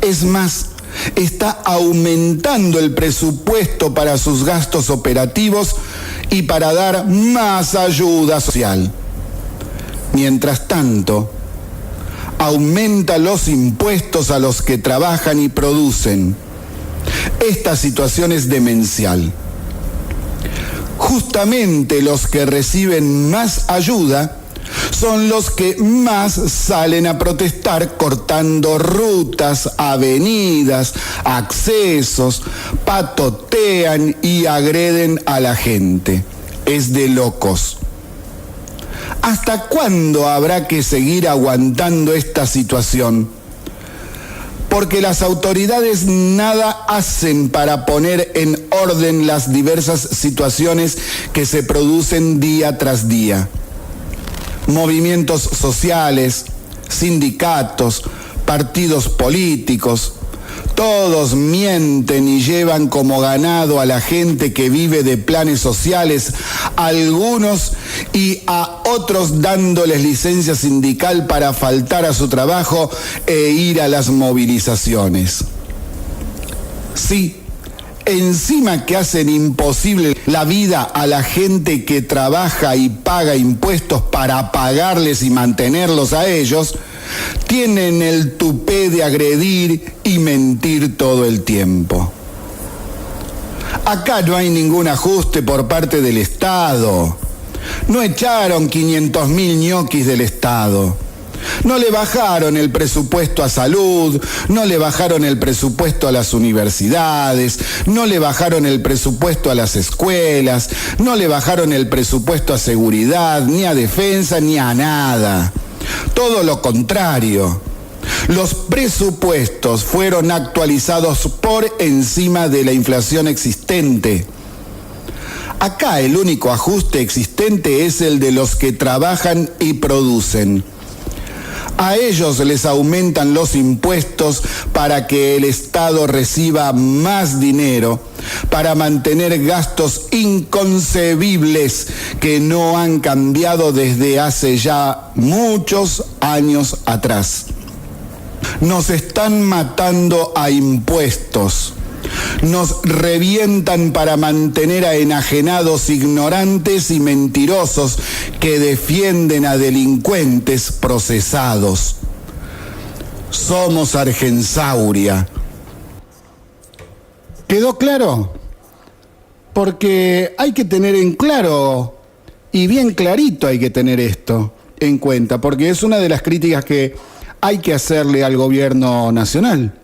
Es más, está aumentando el presupuesto para sus gastos operativos y para dar más ayuda social. Mientras tanto, aumenta los impuestos a los que trabajan y producen. Esta situación es demencial. Justamente los que reciben más ayuda son los que más salen a protestar cortando rutas, avenidas, accesos, patotean y agreden a la gente. Es de locos. ¿Hasta cuándo habrá que seguir aguantando esta situación? Porque las autoridades nada hacen para poner en orden las diversas situaciones que se producen día tras día. Movimientos sociales, sindicatos, partidos políticos, todos mienten y llevan como ganado a la gente que vive de planes sociales, a algunos y a otros dándoles licencia sindical para faltar a su trabajo e ir a las movilizaciones. Sí, encima que hacen imposible la vida a la gente que trabaja y paga impuestos para pagarles y mantenerlos a ellos, tienen el tupé de agredir y mentir todo el tiempo. Acá no hay ningún ajuste por parte del Estado. No echaron 500.000 ñoquis del Estado. No le bajaron el presupuesto a salud, no le bajaron el presupuesto a las universidades, no le bajaron el presupuesto a las escuelas, no le bajaron el presupuesto a seguridad, ni a defensa, ni a nada. Todo lo contrario. Los presupuestos fueron actualizados por encima de la inflación existente. Acá el único ajuste existente es el de los que trabajan y producen. A ellos les aumentan los impuestos para que el Estado reciba más dinero, para mantener gastos inconcebibles que no han cambiado desde hace ya muchos años atrás. Nos están matando a impuestos. Nos revientan para mantener a enajenados ignorantes y mentirosos que defienden a delincuentes procesados. Somos Argensauria. ¿Quedó claro? Porque hay que tener en claro, y bien clarito hay que tener esto en cuenta, porque es una de las críticas que hay que hacerle al gobierno nacional.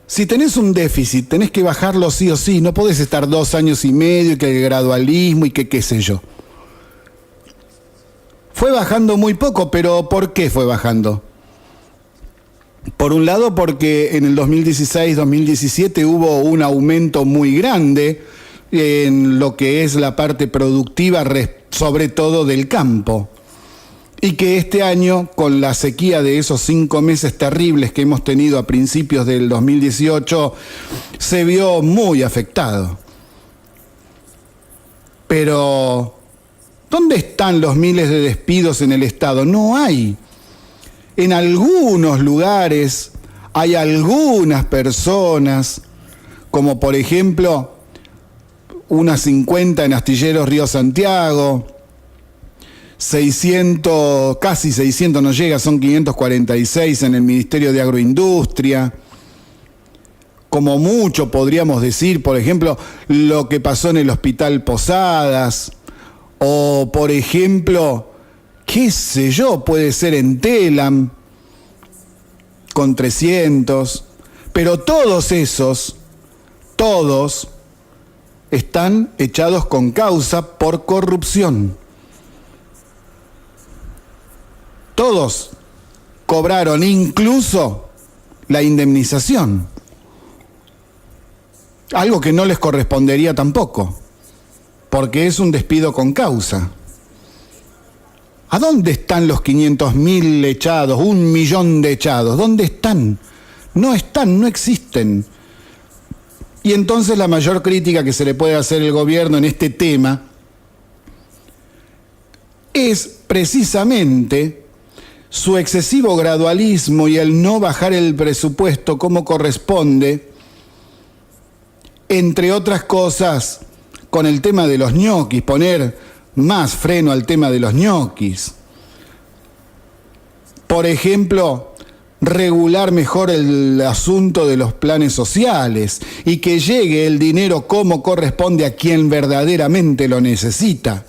Si tenés un déficit, tenés que bajarlo sí o sí, no podés estar 2 años y medio y que el gradualismo y que qué sé yo. Fue bajando muy poco, pero ¿por qué fue bajando? Por un lado, porque en el 2016-2017 hubo un aumento muy grande en lo que es la parte productiva, sobre todo del campo. Y que este año, con la sequía de esos 5 meses terribles que hemos tenido a principios del 2018, se vio muy afectado. Pero, ¿dónde están los miles de despidos en el Estado? No hay. En algunos lugares hay algunas personas, como por ejemplo, unas 50 en Astilleros Río Santiago, 600, casi 600 no llega, son 546 en el Ministerio de Agroindustria. Como mucho podríamos decir, por ejemplo, lo que pasó en el Hospital Posadas, o por ejemplo, qué sé yo, puede ser en Telam, con 300, pero todos esos, todos están echados con causa por corrupción. Todos cobraron incluso la indemnización, algo que no les correspondería tampoco, porque es un despido con causa. ¿A dónde están los 500.000 echados, 1 millón de echados? ¿Dónde están? No están, no existen. Y entonces la mayor crítica que se le puede hacer al gobierno en este tema es precisamente su excesivo gradualismo y el no bajar el presupuesto como corresponde, entre otras cosas, con el tema de los ñoquis, poner más freno al tema de los ñoquis. Por ejemplo, regular mejor el asunto de los planes sociales y que llegue el dinero como corresponde a quien verdaderamente lo necesita.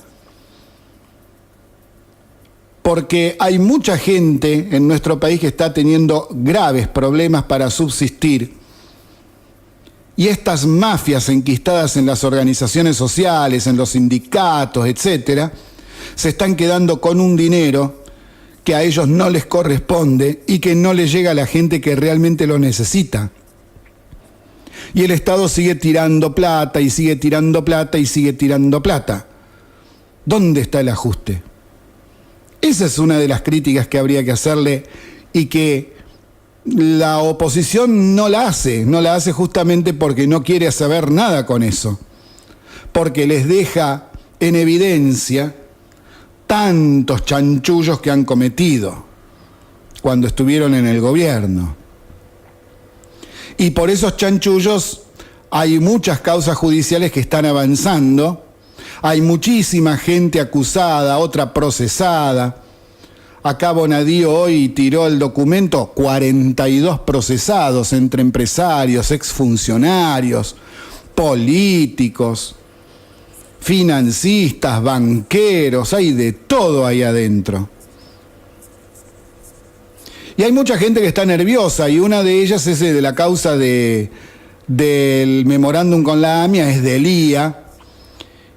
Porque hay mucha gente en nuestro país que está teniendo graves problemas para subsistir. Y estas mafias enquistadas en las organizaciones sociales, en los sindicatos, etcétera, se están quedando con un dinero que a ellos no les corresponde y que no les llega a la gente que realmente lo necesita. Y el Estado sigue tirando plata y sigue tirando plata y sigue tirando plata. ¿Dónde está el ajuste? Esa es una de las críticas que habría que hacerle y que la oposición no la hace justamente porque no quiere saber nada con eso, porque les deja en evidencia tantos chanchullos que han cometido cuando estuvieron en el gobierno. Y por esos chanchullos hay muchas causas judiciales que están avanzando, hay muchísima gente acusada, otra procesada. Acá Bonadío hoy tiró el documento, 42 procesados entre empresarios, exfuncionarios, políticos, financistas, banqueros, hay de todo ahí adentro. Y hay mucha gente que está nerviosa y una de ellas es de la causa del memorándum con la AMIA, es Delía.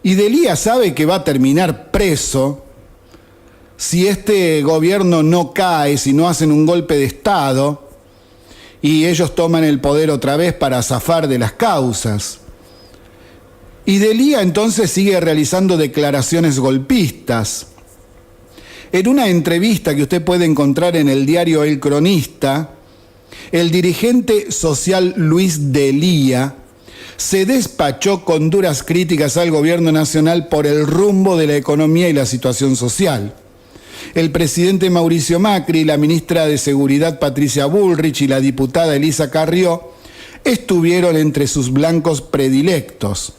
Y Delía sabe que va a terminar preso si este gobierno no cae, si no hacen un golpe de Estado y ellos toman el poder otra vez para zafar de las causas. Y Delía entonces sigue realizando declaraciones golpistas. En una entrevista que usted puede encontrar en el diario El Cronista, el dirigente social Luis Delía se despachó con duras críticas al gobierno nacional por el rumbo de la economía y la situación social. El presidente Mauricio Macri, la ministra de Seguridad Patricia Bullrich y la diputada Elisa Carrió estuvieron entre sus blancos predilectos.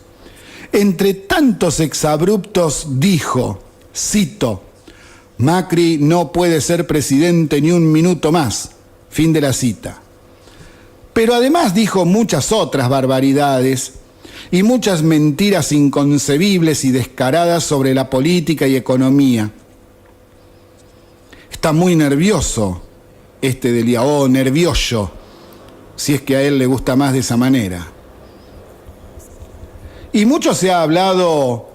Entre tantos exabruptos dijo, cito, Macri no puede ser presidente ni un minuto más. Fin de la cita. Pero además dijo muchas otras barbaridades y muchas mentiras inconcebibles y descaradas sobre la política y economía. Está muy nervioso este de Liao, nervioso, si es que a él le gusta más de esa manera. Y mucho se ha hablado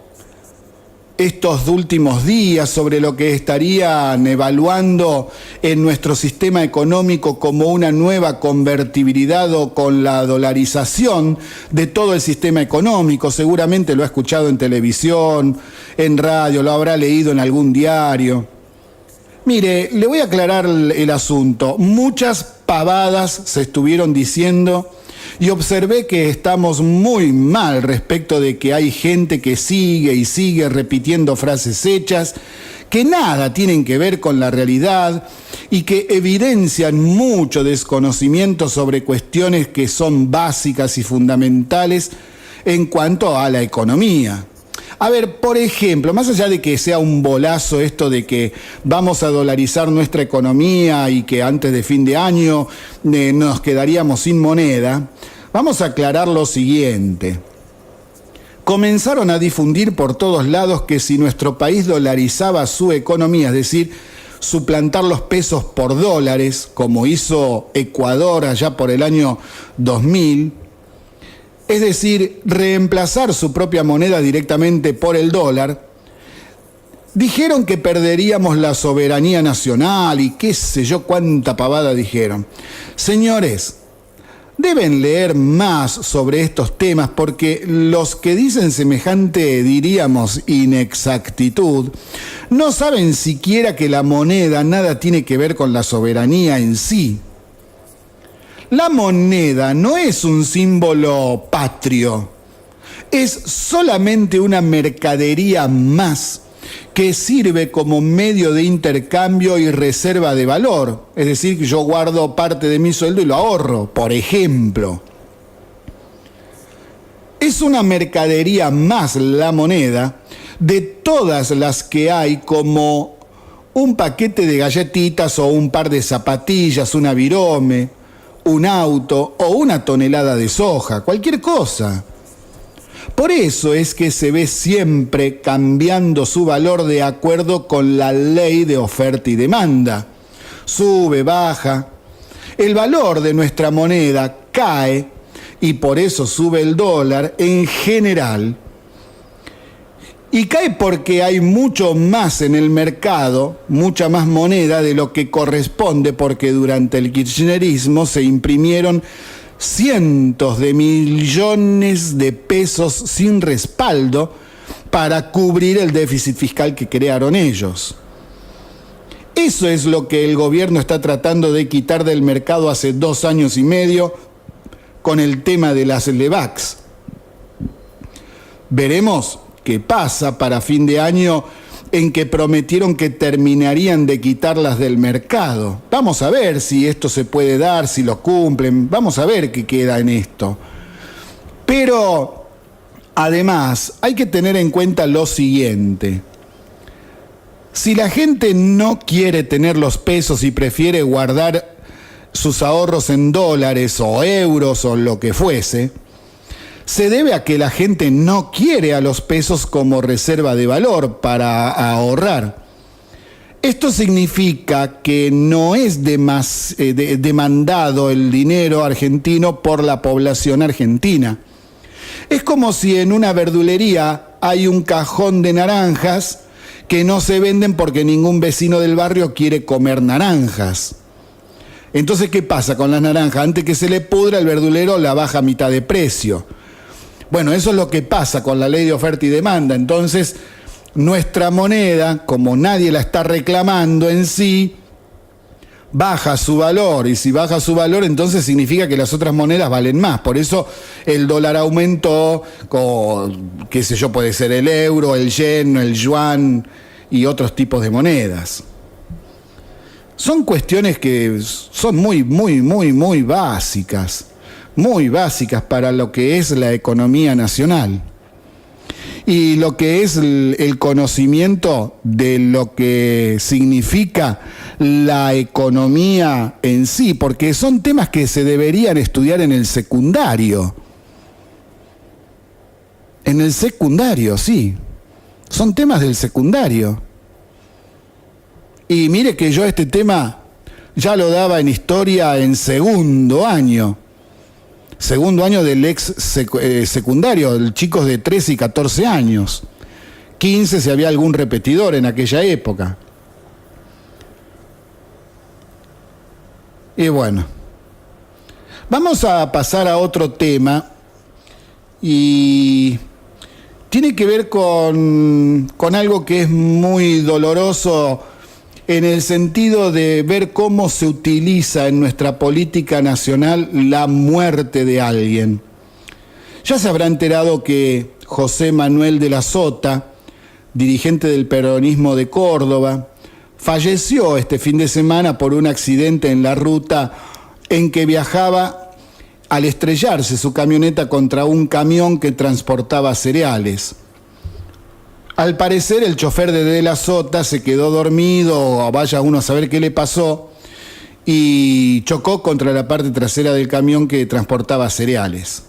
estos últimos días sobre lo que estarían evaluando en nuestro sistema económico como una nueva convertibilidad o con la dolarización de todo el sistema económico. Seguramente lo ha escuchado en televisión, en radio, lo habrá leído en algún diario. Mire, le voy a aclarar el asunto. Muchas pavadas se estuvieron diciendo y observé que estamos muy mal respecto de que hay gente que sigue y sigue repitiendo frases hechas que nada tienen que ver con la realidad y que evidencian mucho desconocimiento sobre cuestiones que son básicas y fundamentales en cuanto a la economía. A ver, por ejemplo, más allá de que sea un bolazo esto de que vamos a dolarizar nuestra economía y que antes de fin de año nos quedaríamos sin moneda, vamos a aclarar lo siguiente. Comenzaron a difundir por todos lados que si nuestro país dolarizaba su economía, es decir, suplantar los pesos por dólares, como hizo Ecuador allá por el año 2000, es decir, reemplazar su propia moneda directamente por el dólar, dijeron que perderíamos la soberanía nacional y qué sé yo cuánta pavada dijeron. Señores, deben leer más sobre estos temas porque los que dicen semejante, diríamos, inexactitud, no saben siquiera que la moneda nada tiene que ver con la soberanía en sí. La moneda no es un símbolo patrio, es solamente una mercadería más que sirve como medio de intercambio y reserva de valor. Es decir, que yo guardo parte de mi sueldo y lo ahorro, por ejemplo. Es una mercadería más la moneda de todas las que hay, como un paquete de galletitas o un par de zapatillas, una virome, un auto o una tonelada de soja, cualquier cosa. Por eso es que se ve siempre cambiando su valor de acuerdo con la ley de oferta y demanda. Sube, baja. El valor de nuestra moneda cae y por eso sube el dólar en general. Y cae porque hay mucho más en el mercado, mucha más moneda de lo que corresponde, porque durante el kirchnerismo se imprimieron cientos de millones de pesos sin respaldo para cubrir el déficit fiscal que crearon ellos. Eso es lo que el gobierno está tratando de quitar del mercado hace 2 años y medio con el tema de las LEVAX. Veremos qué pasa para fin de año, en que prometieron que terminarían de quitarlas del mercado. Vamos a ver si esto se puede dar, si lo cumplen, vamos a ver qué queda en esto. Pero, además, hay que tener en cuenta lo siguiente. Si la gente no quiere tener los pesos y prefiere guardar sus ahorros en dólares o euros o lo que fuese, se debe a que la gente no quiere a los pesos como reserva de valor para ahorrar. Esto significa que no es demandado el dinero argentino por la población argentina. Es como si en una verdulería hay un cajón de naranjas que no se venden porque ningún vecino del barrio quiere comer naranjas. Entonces, ¿qué pasa con las naranjas? Antes que se le pudra, el verdulero la baja a mitad de precio. Bueno, eso es lo que pasa con la ley de oferta y demanda. Entonces, nuestra moneda, como nadie la está reclamando en sí, baja su valor, y si baja su valor entonces significa que las otras monedas valen más. Por eso el dólar aumentó, qué sé yo, puede ser el euro, el yen, el yuan y otros tipos de monedas. Son cuestiones que son muy básicas para lo que es la economía nacional. Y lo que es el conocimiento de lo que significa la economía en sí, porque son temas que se deberían estudiar en el secundario. En el secundario, sí. Son temas del secundario. Y mire que yo este tema ya lo daba en historia en segundo año del ex secundario, chicos de 13 y 14 años, 15 si había algún repetidor en aquella época. Y bueno, vamos a pasar a otro tema y tiene que ver con algo que es muy doloroso en el sentido de ver cómo se utiliza en nuestra política nacional la muerte de alguien. Ya se habrá enterado que José Manuel de la Sota, dirigente del peronismo de Córdoba, falleció este fin de semana por un accidente en la ruta en que viajaba al estrellarse su camioneta contra un camión que transportaba cereales. Al parecer el chofer de la Sota se quedó dormido, o vaya uno a saber qué le pasó, y chocó contra la parte trasera del camión que transportaba cereales.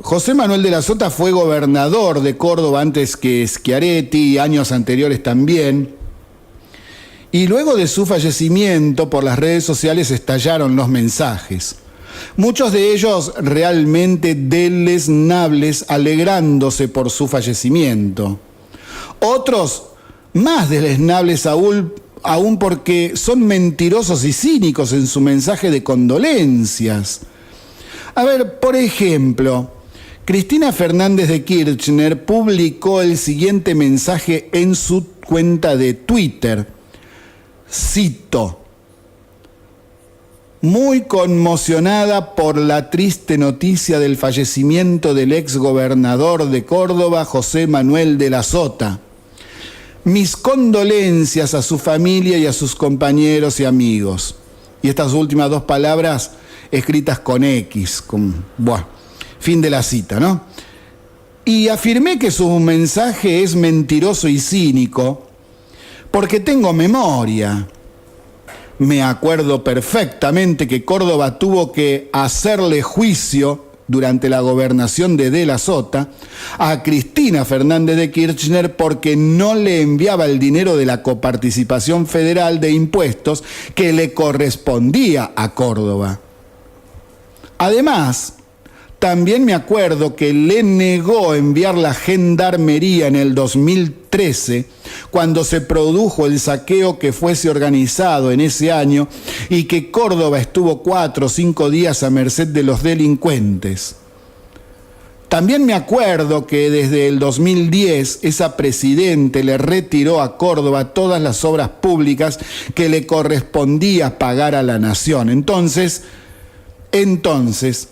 José Manuel de la Sota fue gobernador de Córdoba antes que Schiaretti, años anteriores también, y luego de su fallecimiento por las redes sociales estallaron los mensajes. Muchos de ellos realmente deleznables, alegrándose por su fallecimiento. Otros más deleznables aún porque son mentirosos y cínicos en su mensaje de condolencias. A ver, por ejemplo, Cristina Fernández de Kirchner publicó el siguiente mensaje en su cuenta de Twitter. Cito: muy conmocionada por la triste noticia del fallecimiento del exgobernador de Córdoba, José Manuel de la Sota. Mis condolencias a su familia y a sus compañeros y amigos. Y estas últimas dos palabras escritas con X, fin de la cita, ¿no? Y afirmé que su mensaje es mentiroso y cínico porque tengo memoria. Me acuerdo perfectamente que Córdoba tuvo que hacerle juicio durante la gobernación de la Sota a Cristina Fernández de Kirchner porque no le enviaba el dinero de la coparticipación federal de impuestos que le correspondía a Córdoba. Además, también me acuerdo que le negó enviar la gendarmería en el 2013, cuando se produjo el saqueo que fuese organizado en ese año y que Córdoba estuvo 4 o 5 días a merced de los delincuentes. También me acuerdo que desde el 2010 esa presidente le retiró a Córdoba todas las obras públicas que le correspondía pagar a la nación. Entonces,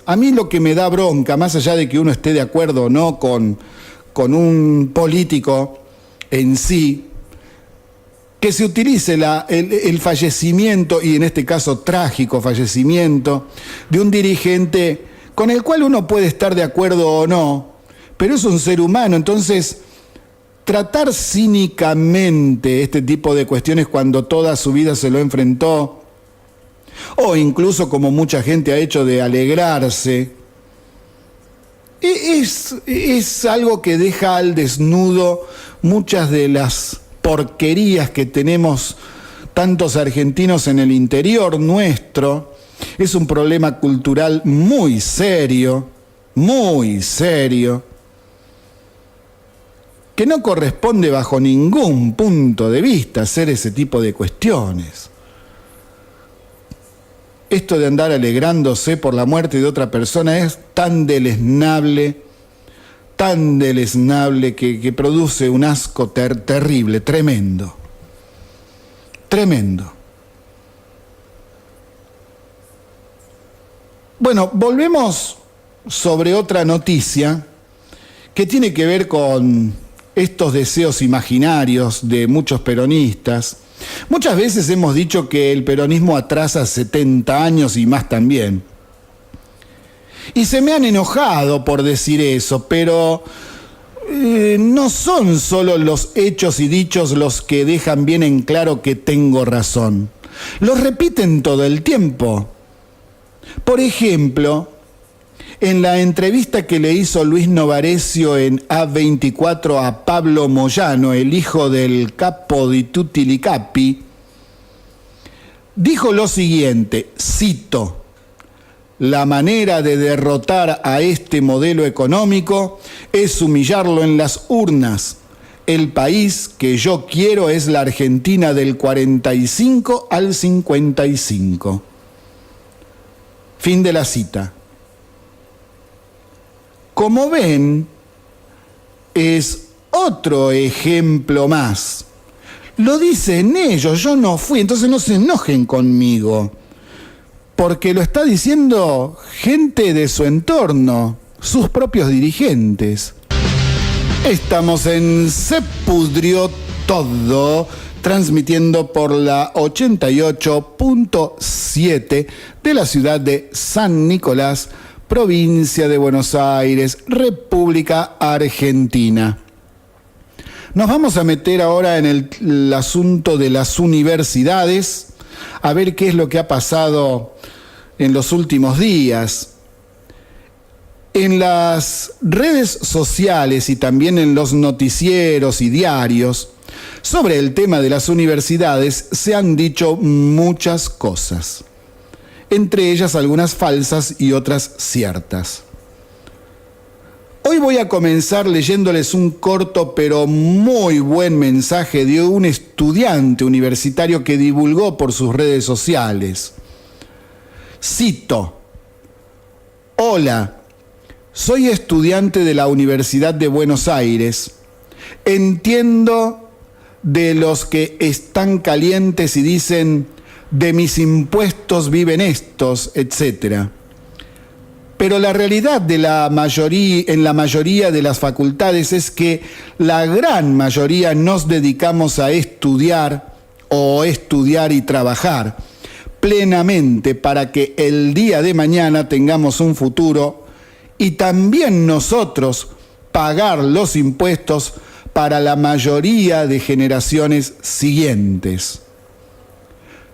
a mí lo que me da bronca, más allá de que uno esté de acuerdo o no con un político en sí, que se utilice el fallecimiento, y en este caso trágico fallecimiento, de un dirigente con el cual uno puede estar de acuerdo o no, pero es un ser humano. Entonces, tratar cínicamente este tipo de cuestiones cuando toda su vida se lo enfrentó, o incluso como mucha gente ha hecho de alegrarse, es algo que deja al desnudo muchas de las porquerías que tenemos tantos argentinos en el interior nuestro. Es un problema cultural muy serio, que no corresponde bajo ningún punto de vista hacer ese tipo de cuestiones. Esto de andar alegrándose por la muerte de otra persona es tan deleznable que produce un asco terrible, tremendo. Bueno, volvemos sobre otra noticia que tiene que ver con estos deseos imaginarios de muchos peronistas. Muchas veces hemos dicho que el peronismo atrasa 70 años y más también. Y se me han enojado por decir eso, pero no son solo los hechos y dichos los que dejan bien en claro que tengo razón. Los repiten todo el tiempo. Por ejemplo, en la entrevista que le hizo Luis Novarecio en A24 a Pablo Moyano, el hijo del capo di tutti li capi, dijo lo siguiente, cito: "La manera de derrotar a este modelo económico es humillarlo en las urnas. El país que yo quiero es la Argentina del 45 al 55". Fin de la cita. Como ven, es otro ejemplo más. Lo dicen ellos, yo no fui, entonces no se enojen conmigo. Porque lo está diciendo gente de su entorno, sus propios dirigentes. Estamos en Se Pudrió Todo, transmitiendo por la 88.7 de la ciudad de San Nicolás, provincia de Buenos Aires, República Argentina. Nos vamos a meter ahora en el asunto de las universidades, a ver qué es lo que ha pasado en los últimos días. En las redes sociales y también en los noticieros y diarios, sobre el tema de las universidades se han dicho muchas cosas, entre ellas algunas falsas y otras ciertas. Hoy voy a comenzar leyéndoles un corto pero muy buen mensaje de un estudiante universitario que divulgó por sus redes sociales. Cito: "Hola, soy estudiante de la Universidad de Buenos Aires. Entiendo de los que están calientes y dicen, de mis impuestos viven estos, etc. Pero la realidad de en la mayoría de las facultades es que la gran mayoría nos dedicamos a estudiar y trabajar plenamente para que el día de mañana tengamos un futuro y también nosotros pagar los impuestos para la mayoría de generaciones siguientes.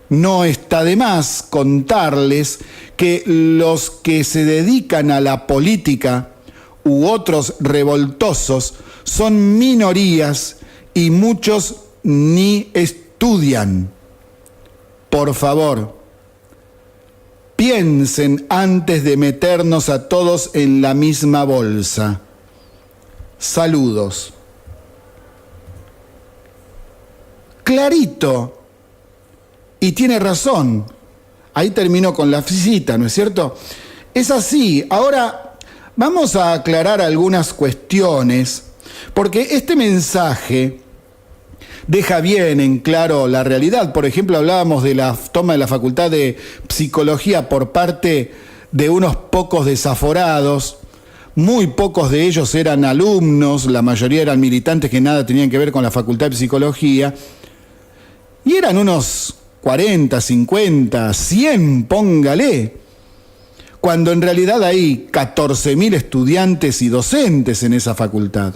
No está de más contarles que los que se dedican a la política u otros revoltosos son minorías y muchos ni estudian. Por favor, piensen antes de meternos a todos en la misma bolsa. Saludos". Clarito. Y tiene razón. Ahí terminó con la cita, ¿no es cierto? Es así. Ahora vamos a aclarar algunas cuestiones, porque este mensaje deja bien en claro la realidad. Por ejemplo, hablábamos de la toma de la Facultad de Psicología por parte de unos pocos desaforados. Muy pocos de ellos eran alumnos, la mayoría eran militantes que nada tenían que ver con la Facultad de Psicología. Y eran unos 40, 50, 100, póngale, cuando en realidad hay 14.000 estudiantes y docentes en esa facultad.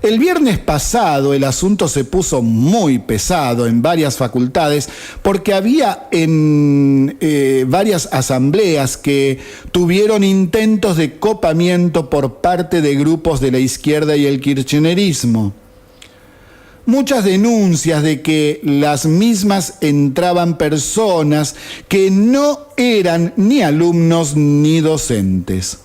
El viernes pasado el asunto se puso muy pesado en varias facultades porque había en varias asambleas que tuvieron intentos de copamiento por parte de grupos de la izquierda y el kirchnerismo. Muchas denuncias de que las mismas entraban personas que no eran ni alumnos ni docentes.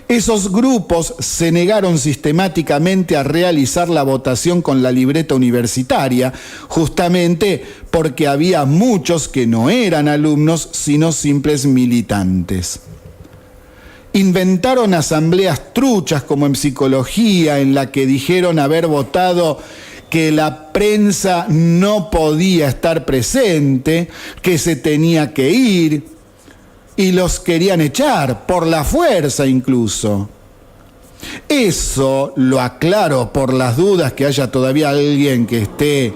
Esos grupos se negaron sistemáticamente a realizar la votación con la libreta universitaria, justamente porque había muchos que no eran alumnos, sino simples militantes. Inventaron asambleas truchas como en psicología, en la que dijeron haber votado que la prensa no podía estar presente, que se tenía que ir. y los querían echar, por la fuerza incluso. Eso lo aclaro por las dudas que haya todavía alguien que esté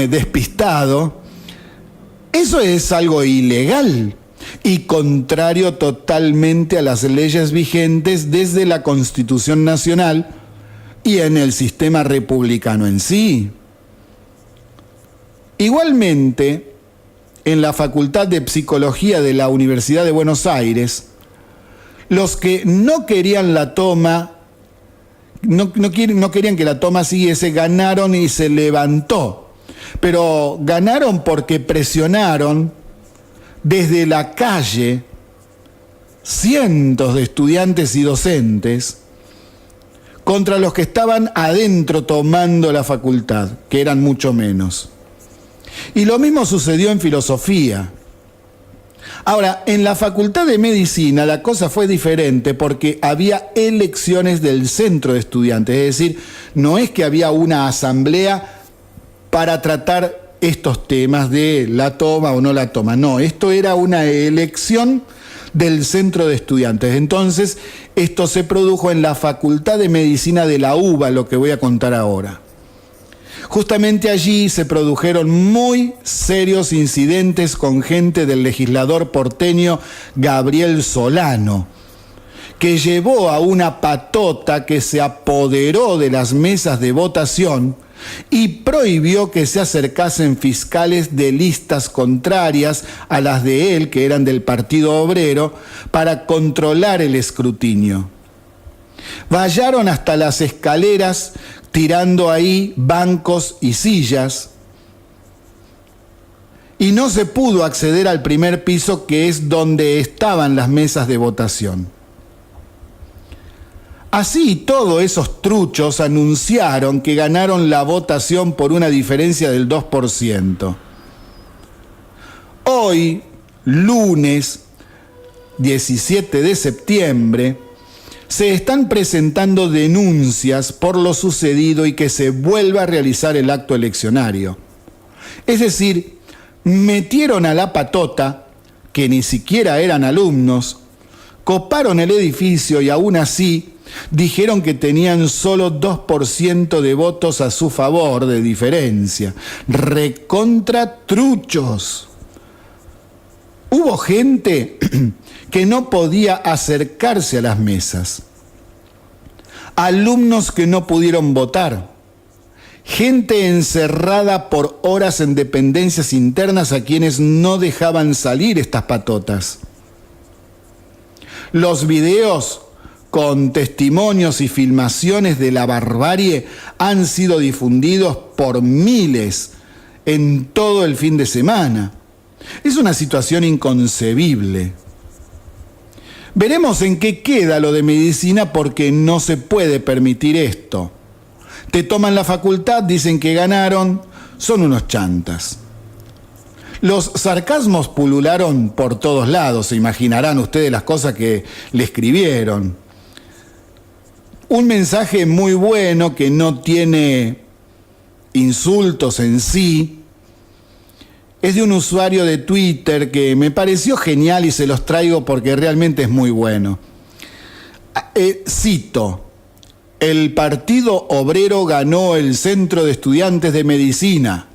despistado. Eso es algo ilegal y contrario totalmente a las leyes vigentes desde la Constitución Nacional y en el sistema republicano en sí. Igualmente, en la Facultad de Psicología de la Universidad de Buenos Aires, los que no querían la toma, no querían que la toma siguiese, ganaron y se levantó. Pero ganaron porque presionaron desde la calle cientos de estudiantes y docentes contra los que estaban adentro tomando la facultad, que eran mucho menos. Y lo mismo sucedió en filosofía. Ahora, en la Facultad de Medicina la cosa fue diferente porque había elecciones del centro de estudiantes, es decir, no es que había una asamblea para tratar estos temas de la toma o no la toma, no, esto era una elección del centro de estudiantes. Entonces, esto se produjo en la Facultad de Medicina de la UBA, lo que voy a contar ahora. Justamente allí se produjeron muy serios incidentes con gente del legislador porteño Gabriel Solano, que llevó a una patota que se apoderó de las mesas de votación y prohibió que se acercasen fiscales de listas contrarias a las de él, que eran del Partido Obrero, para controlar el escrutinio. Vallaron hasta las escaleras tirando ahí bancos y sillas, y no se pudo acceder al primer piso, que es donde estaban las mesas de votación. Así, todos esos truchos anunciaron que ganaron la votación por una diferencia del 2%. Hoy, lunes 17 de septiembre, se están presentando denuncias por lo sucedido y que se vuelva a realizar el acto eleccionario. Es decir, metieron a la patota, que ni siquiera eran alumnos, coparon el edificio y aún así dijeron que tenían solo 2% de votos a su favor de diferencia. Recontra truchos. Hubo gente que no podía acercarse a las mesas, alumnos que no pudieron votar, gente encerrada por horas en dependencias internas a quienes no dejaban salir estas patotas. Los videos con testimonios y filmaciones de la barbarie han sido difundidos por miles en todo el fin de semana. Es una situación inconcebible. Veremos en qué queda lo de medicina, porque no se puede permitir esto. Te toman la facultad, dicen que ganaron, son unos chantas. Los sarcasmos pulularon por todos lados, se imaginarán ustedes las cosas que le escribieron. Un mensaje muy bueno que no tiene insultos en sí, es de un usuario de Twitter que me pareció genial y se los traigo porque realmente es muy bueno. Cito: el Partido Obrero ganó el Centro de Estudiantes de Medicina.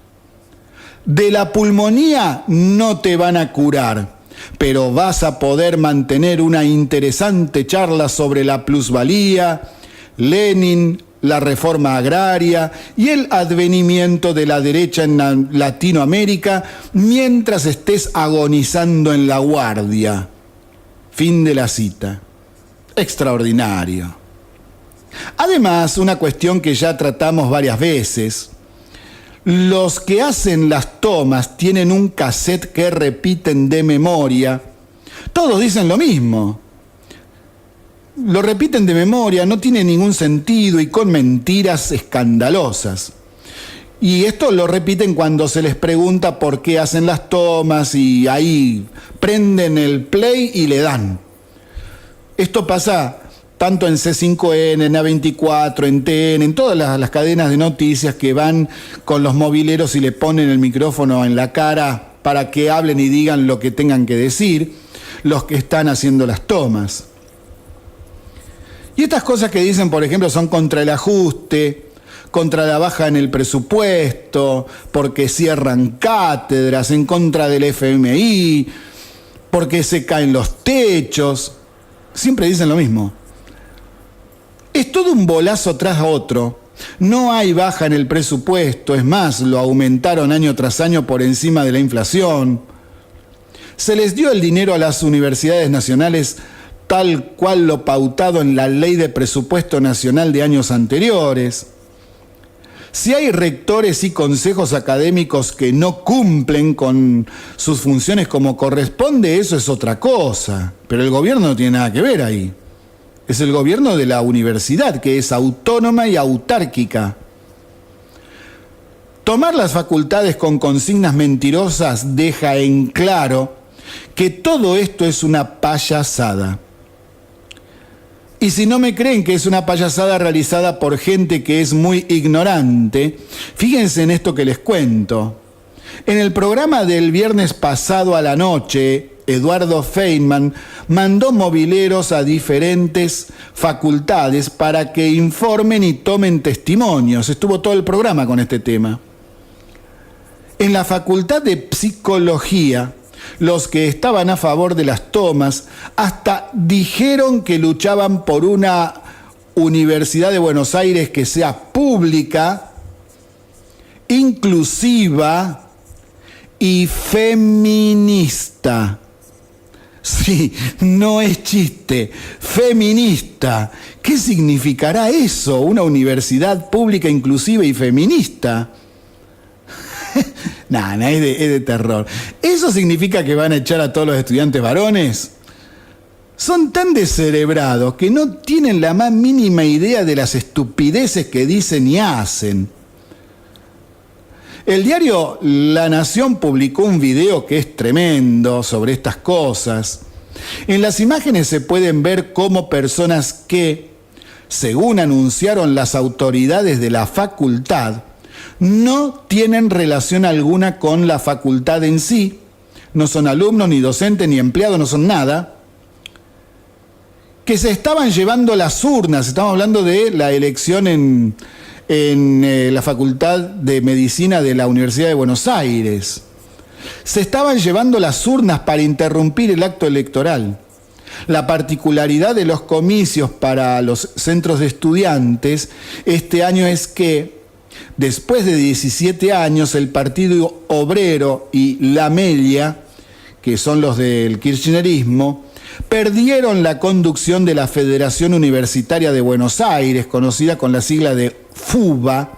De la pulmonía no te van a curar, pero vas a poder mantener una interesante charla sobre la plusvalía, Lenin, la reforma agraria y el advenimiento de la derecha en Latinoamérica mientras estés agonizando en la guardia. Fin de la cita. Extraordinario. Además, una cuestión que ya tratamos varias veces: los que hacen las tomas tienen un cassette que repiten de memoria. Todos dicen lo mismo. Lo repiten de memoria, no tiene ningún sentido y con mentiras escandalosas. Y esto lo repiten cuando se les pregunta por qué hacen las tomas y ahí prenden el play y le dan. Esto pasa tanto en C5N, en A24, en TN, en todas las cadenas de noticias que van con los mobileros y le ponen el micrófono en la cara para que hablen y digan lo que tengan que decir los que están haciendo las tomas. Y estas cosas que dicen, por ejemplo, son contra el ajuste, contra la baja en el presupuesto, porque cierran cátedras, en contra del FMI, porque se caen los techos. Siempre dicen lo mismo. Es todo un bolazo tras otro. No hay baja en el presupuesto, es más, lo aumentaron año tras año por encima de la inflación. Se les dio el dinero a las universidades nacionales tal cual lo pautado en la Ley de Presupuesto Nacional de años anteriores. Si hay rectores y consejos académicos que no cumplen con sus funciones como corresponde, eso es otra cosa. Pero el gobierno no tiene nada que ver ahí. Es el gobierno de la universidad, que es autónoma y autárquica. Tomar las facultades con consignas mentirosas deja en claro que todo esto es una payasada. Y si no me creen que es una payasada realizada por gente que es muy ignorante, fíjense en esto que les cuento. En el programa del viernes pasado a la noche, Eduardo Feynman mandó mobileros a diferentes facultades para que informen y tomen testimonios. Estuvo todo el programa con este tema. En la Facultad de Psicología, los que estaban a favor de las tomas hasta dijeron que luchaban por una Universidad de Buenos Aires que sea pública, inclusiva y feminista. Sí, no es chiste, feminista. ¿Qué significará eso? Una universidad pública, inclusiva y feminista. Nada, es de terror. ¿Eso significa que van a echar a todos los estudiantes varones? Son tan descerebrados que no tienen la más mínima idea de las estupideces que dicen y hacen. El diario La Nación publicó un video que es tremendo sobre estas cosas. En las imágenes se pueden ver cómo personas que, según anunciaron las autoridades de la facultad, no tienen relación alguna con la facultad en sí, no son alumnos, ni docentes, ni empleados, no son nada, que se estaban llevando las urnas. Estamos hablando de la elección en la Facultad de Medicina de la Universidad de Buenos Aires. Se estaban llevando las urnas para interrumpir el acto electoral. La particularidad de los comicios para los centros de estudiantes este año es que después de 17 años, el Partido Obrero y la Melia, que son los del kirchnerismo, perdieron la conducción de la Federación Universitaria de Buenos Aires, conocida con la sigla de FUBA.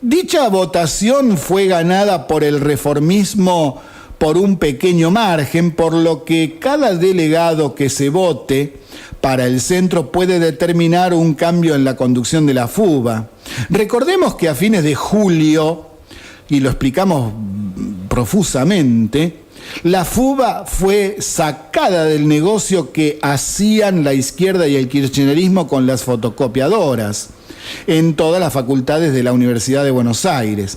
Dicha votación fue ganada por el reformismo por un pequeño margen, por lo que cada delegado que se vote para el centro puede determinar un cambio en la conducción de la FUBA. Recordemos que a fines de julio, y lo explicamos profusamente, la FUBA fue sacada del negocio que hacían la izquierda y el kirchnerismo con las fotocopiadoras en todas las facultades de la Universidad de Buenos Aires.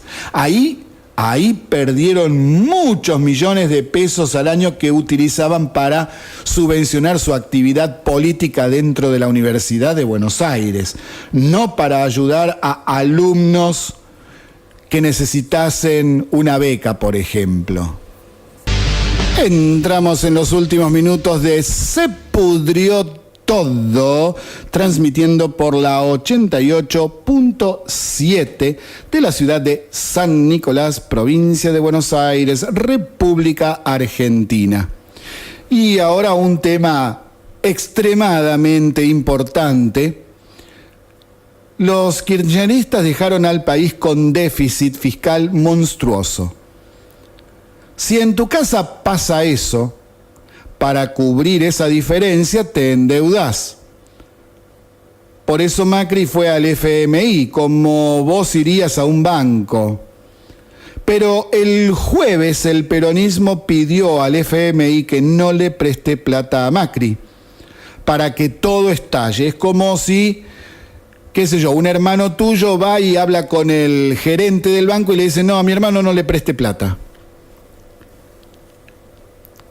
Ahí perdieron muchos millones de pesos al año que utilizaban para subvencionar su actividad política dentro de la Universidad de Buenos Aires, no para ayudar a alumnos que necesitasen una beca, por ejemplo. Entramos en los últimos minutos de Se Pudrió Todo, transmitiendo por la 88.7 de la ciudad de San Nicolás, provincia de Buenos Aires, República Argentina. Y ahora un tema extremadamente importante. Los kirchneristas dejaron al país con déficit fiscal monstruoso. Si en tu casa pasa eso, para cubrir esa diferencia te endeudás. Por eso Macri fue al FMI, como vos irías a un banco. Pero el jueves el peronismo pidió al FMI que no le preste plata a Macri, para que todo estalle. Es como si qué sé yo, un hermano tuyo va y habla con el gerente del banco y le dice, no, a mi hermano no le preste plata.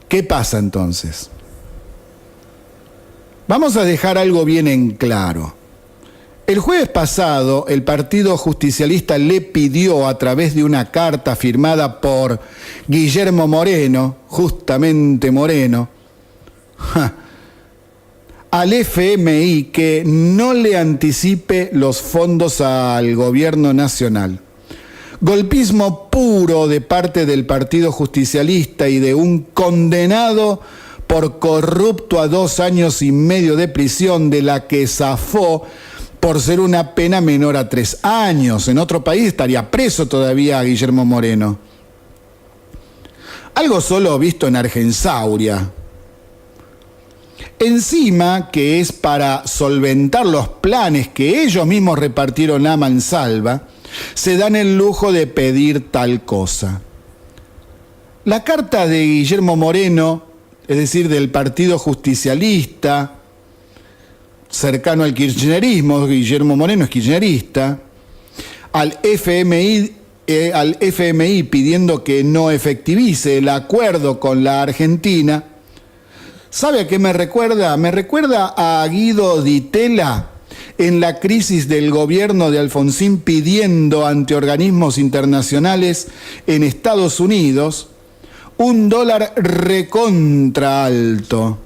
¿Qué pasa entonces? Vamos a dejar algo bien en claro. El jueves pasado, el Partido Justicialista le pidió a través de una carta firmada por Guillermo Moreno, justamente Moreno, al FMI que no le anticipe los fondos al gobierno nacional. Golpismo puro de parte del Partido Justicialista y de un condenado por corrupto a 2 años y medio de prisión, de la que zafó por ser una pena menor a 3 años. En otro país estaría preso todavía Guillermo Moreno. Algo solo visto en Argensauria. Encima, que es para solventar los planes que ellos mismos repartieron a mansalva, se dan el lujo de pedir tal cosa. La carta de Guillermo Moreno, es decir, del Partido Justicialista, cercano al kirchnerismo, Guillermo Moreno es kirchnerista, al FMI pidiendo que no efectivice el acuerdo con la Argentina. ¿Sabe a qué me recuerda? Me recuerda a Guido Di Tella en la crisis del gobierno de Alfonsín pidiendo ante organismos internacionales en Estados Unidos un dólar recontra alto.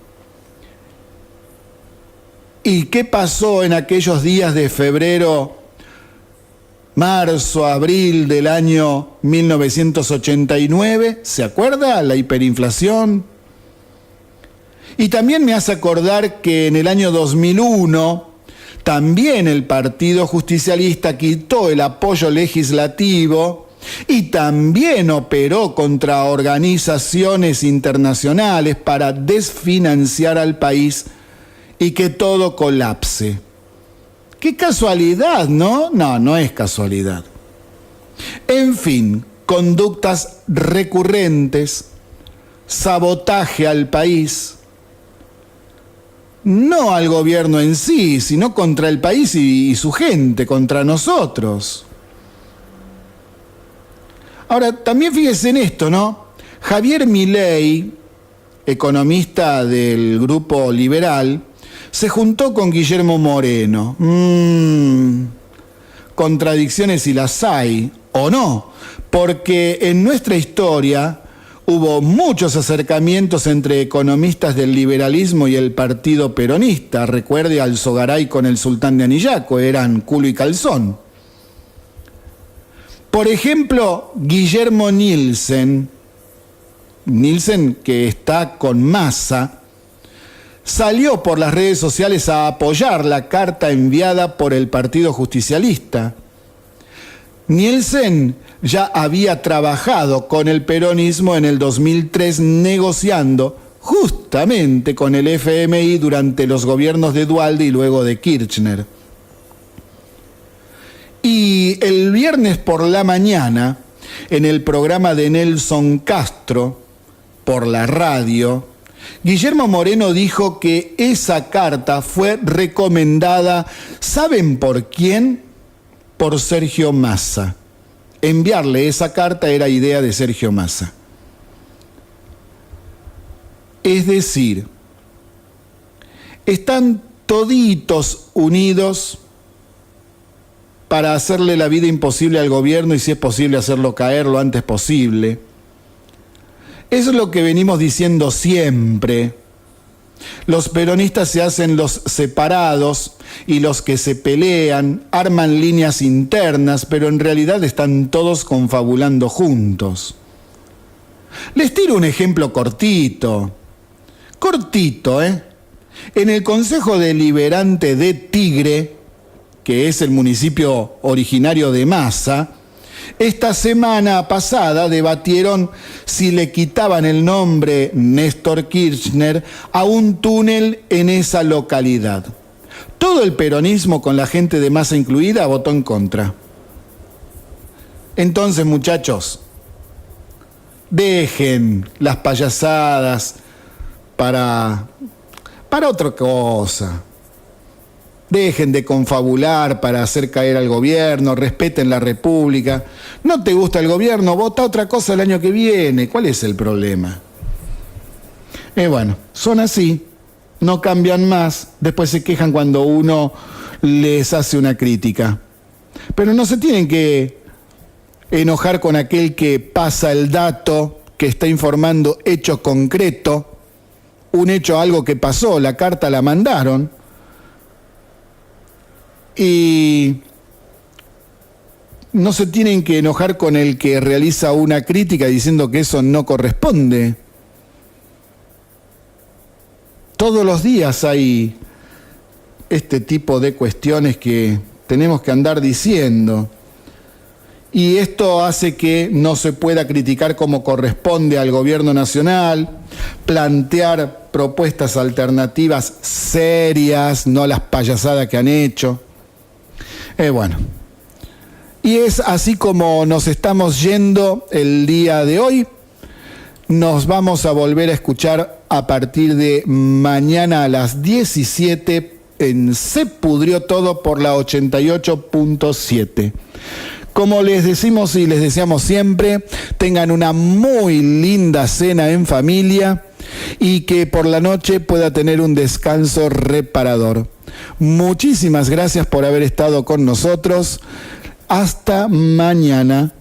¿Y qué pasó en aquellos días de febrero, marzo, abril del año 1989? ¿Se acuerda? La hiperinflación. Y también me hace acordar que en el año 2001 también el Partido Justicialista quitó el apoyo legislativo y también operó contra organizaciones internacionales para desfinanciar al país y que todo colapse. ¡Qué casualidad!, ¿no? No, no es casualidad. En fin, conductas recurrentes, sabotaje al país, no al gobierno en sí, sino contra el país y su gente, contra nosotros. Ahora, también fíjese en esto, ¿no? Javier Milei, economista del Grupo Liberal, se juntó con Guillermo Moreno. Contradicciones si las hay, o no, porque en nuestra historia hubo muchos acercamientos entre economistas del liberalismo y el partido peronista. Recuerde al Sogaray con el sultán de Anillaco, eran culo y calzón. Por ejemplo, Guillermo Nielsen, que está con Massa, salió por las redes sociales a apoyar la carta enviada por el Partido Justicialista. Nielsen ya había trabajado con el peronismo en el 2003 negociando justamente con el FMI durante los gobiernos de Duhalde y luego de Kirchner. Y el viernes por la mañana, en el programa de Nelson Castro, por la radio, Guillermo Moreno dijo que esa carta fue recomendada, ¿saben por quién? Por Sergio Massa. Enviarle esa carta era idea de Sergio Massa. Es decir, están toditos unidos para hacerle la vida imposible al gobierno y, si es posible, hacerlo caer lo antes posible. Eso es lo que venimos diciendo siempre. Los peronistas se hacen los separados y los que se pelean arman líneas internas, pero en realidad están todos confabulando juntos. Les tiro un ejemplo cortito. Cortito, ¿eh? En el Consejo Deliberante de Tigre, que es el municipio originario de Massa, esta semana pasada debatieron si le quitaban el nombre Néstor Kirchner a un túnel en esa localidad. Todo el peronismo, con la gente de Massa incluida, votó en contra. Entonces, muchachos, dejen las payasadas para otra cosa. Dejen de confabular para hacer caer al gobierno, respeten la República. ¿No te gusta el gobierno? Vota otra cosa el año que viene. ¿Cuál es el problema? Bueno, son así, no cambian más, después se quejan cuando uno les hace una crítica. Pero no se tienen que enojar con aquel que pasa el dato, que está informando hecho concreto, un hecho, algo que pasó, la carta la mandaron. Y no se tienen que enojar con el que realiza una crítica diciendo que eso no corresponde. Todos los días hay este tipo de cuestiones que tenemos que andar diciendo. Y esto hace que no se pueda criticar como corresponde al gobierno nacional, plantear propuestas alternativas serias, no las payasadas que han hecho. Bueno, y es así como nos estamos yendo el día de hoy. Nos vamos a volver a escuchar a partir de mañana a las 17 en Se Pudrió Todo por la 88.7. Como les decimos y les deseamos siempre, tengan una muy linda cena en familia y que por la noche pueda tener un descanso reparador. Muchísimas gracias por haber estado con nosotros. Hasta mañana.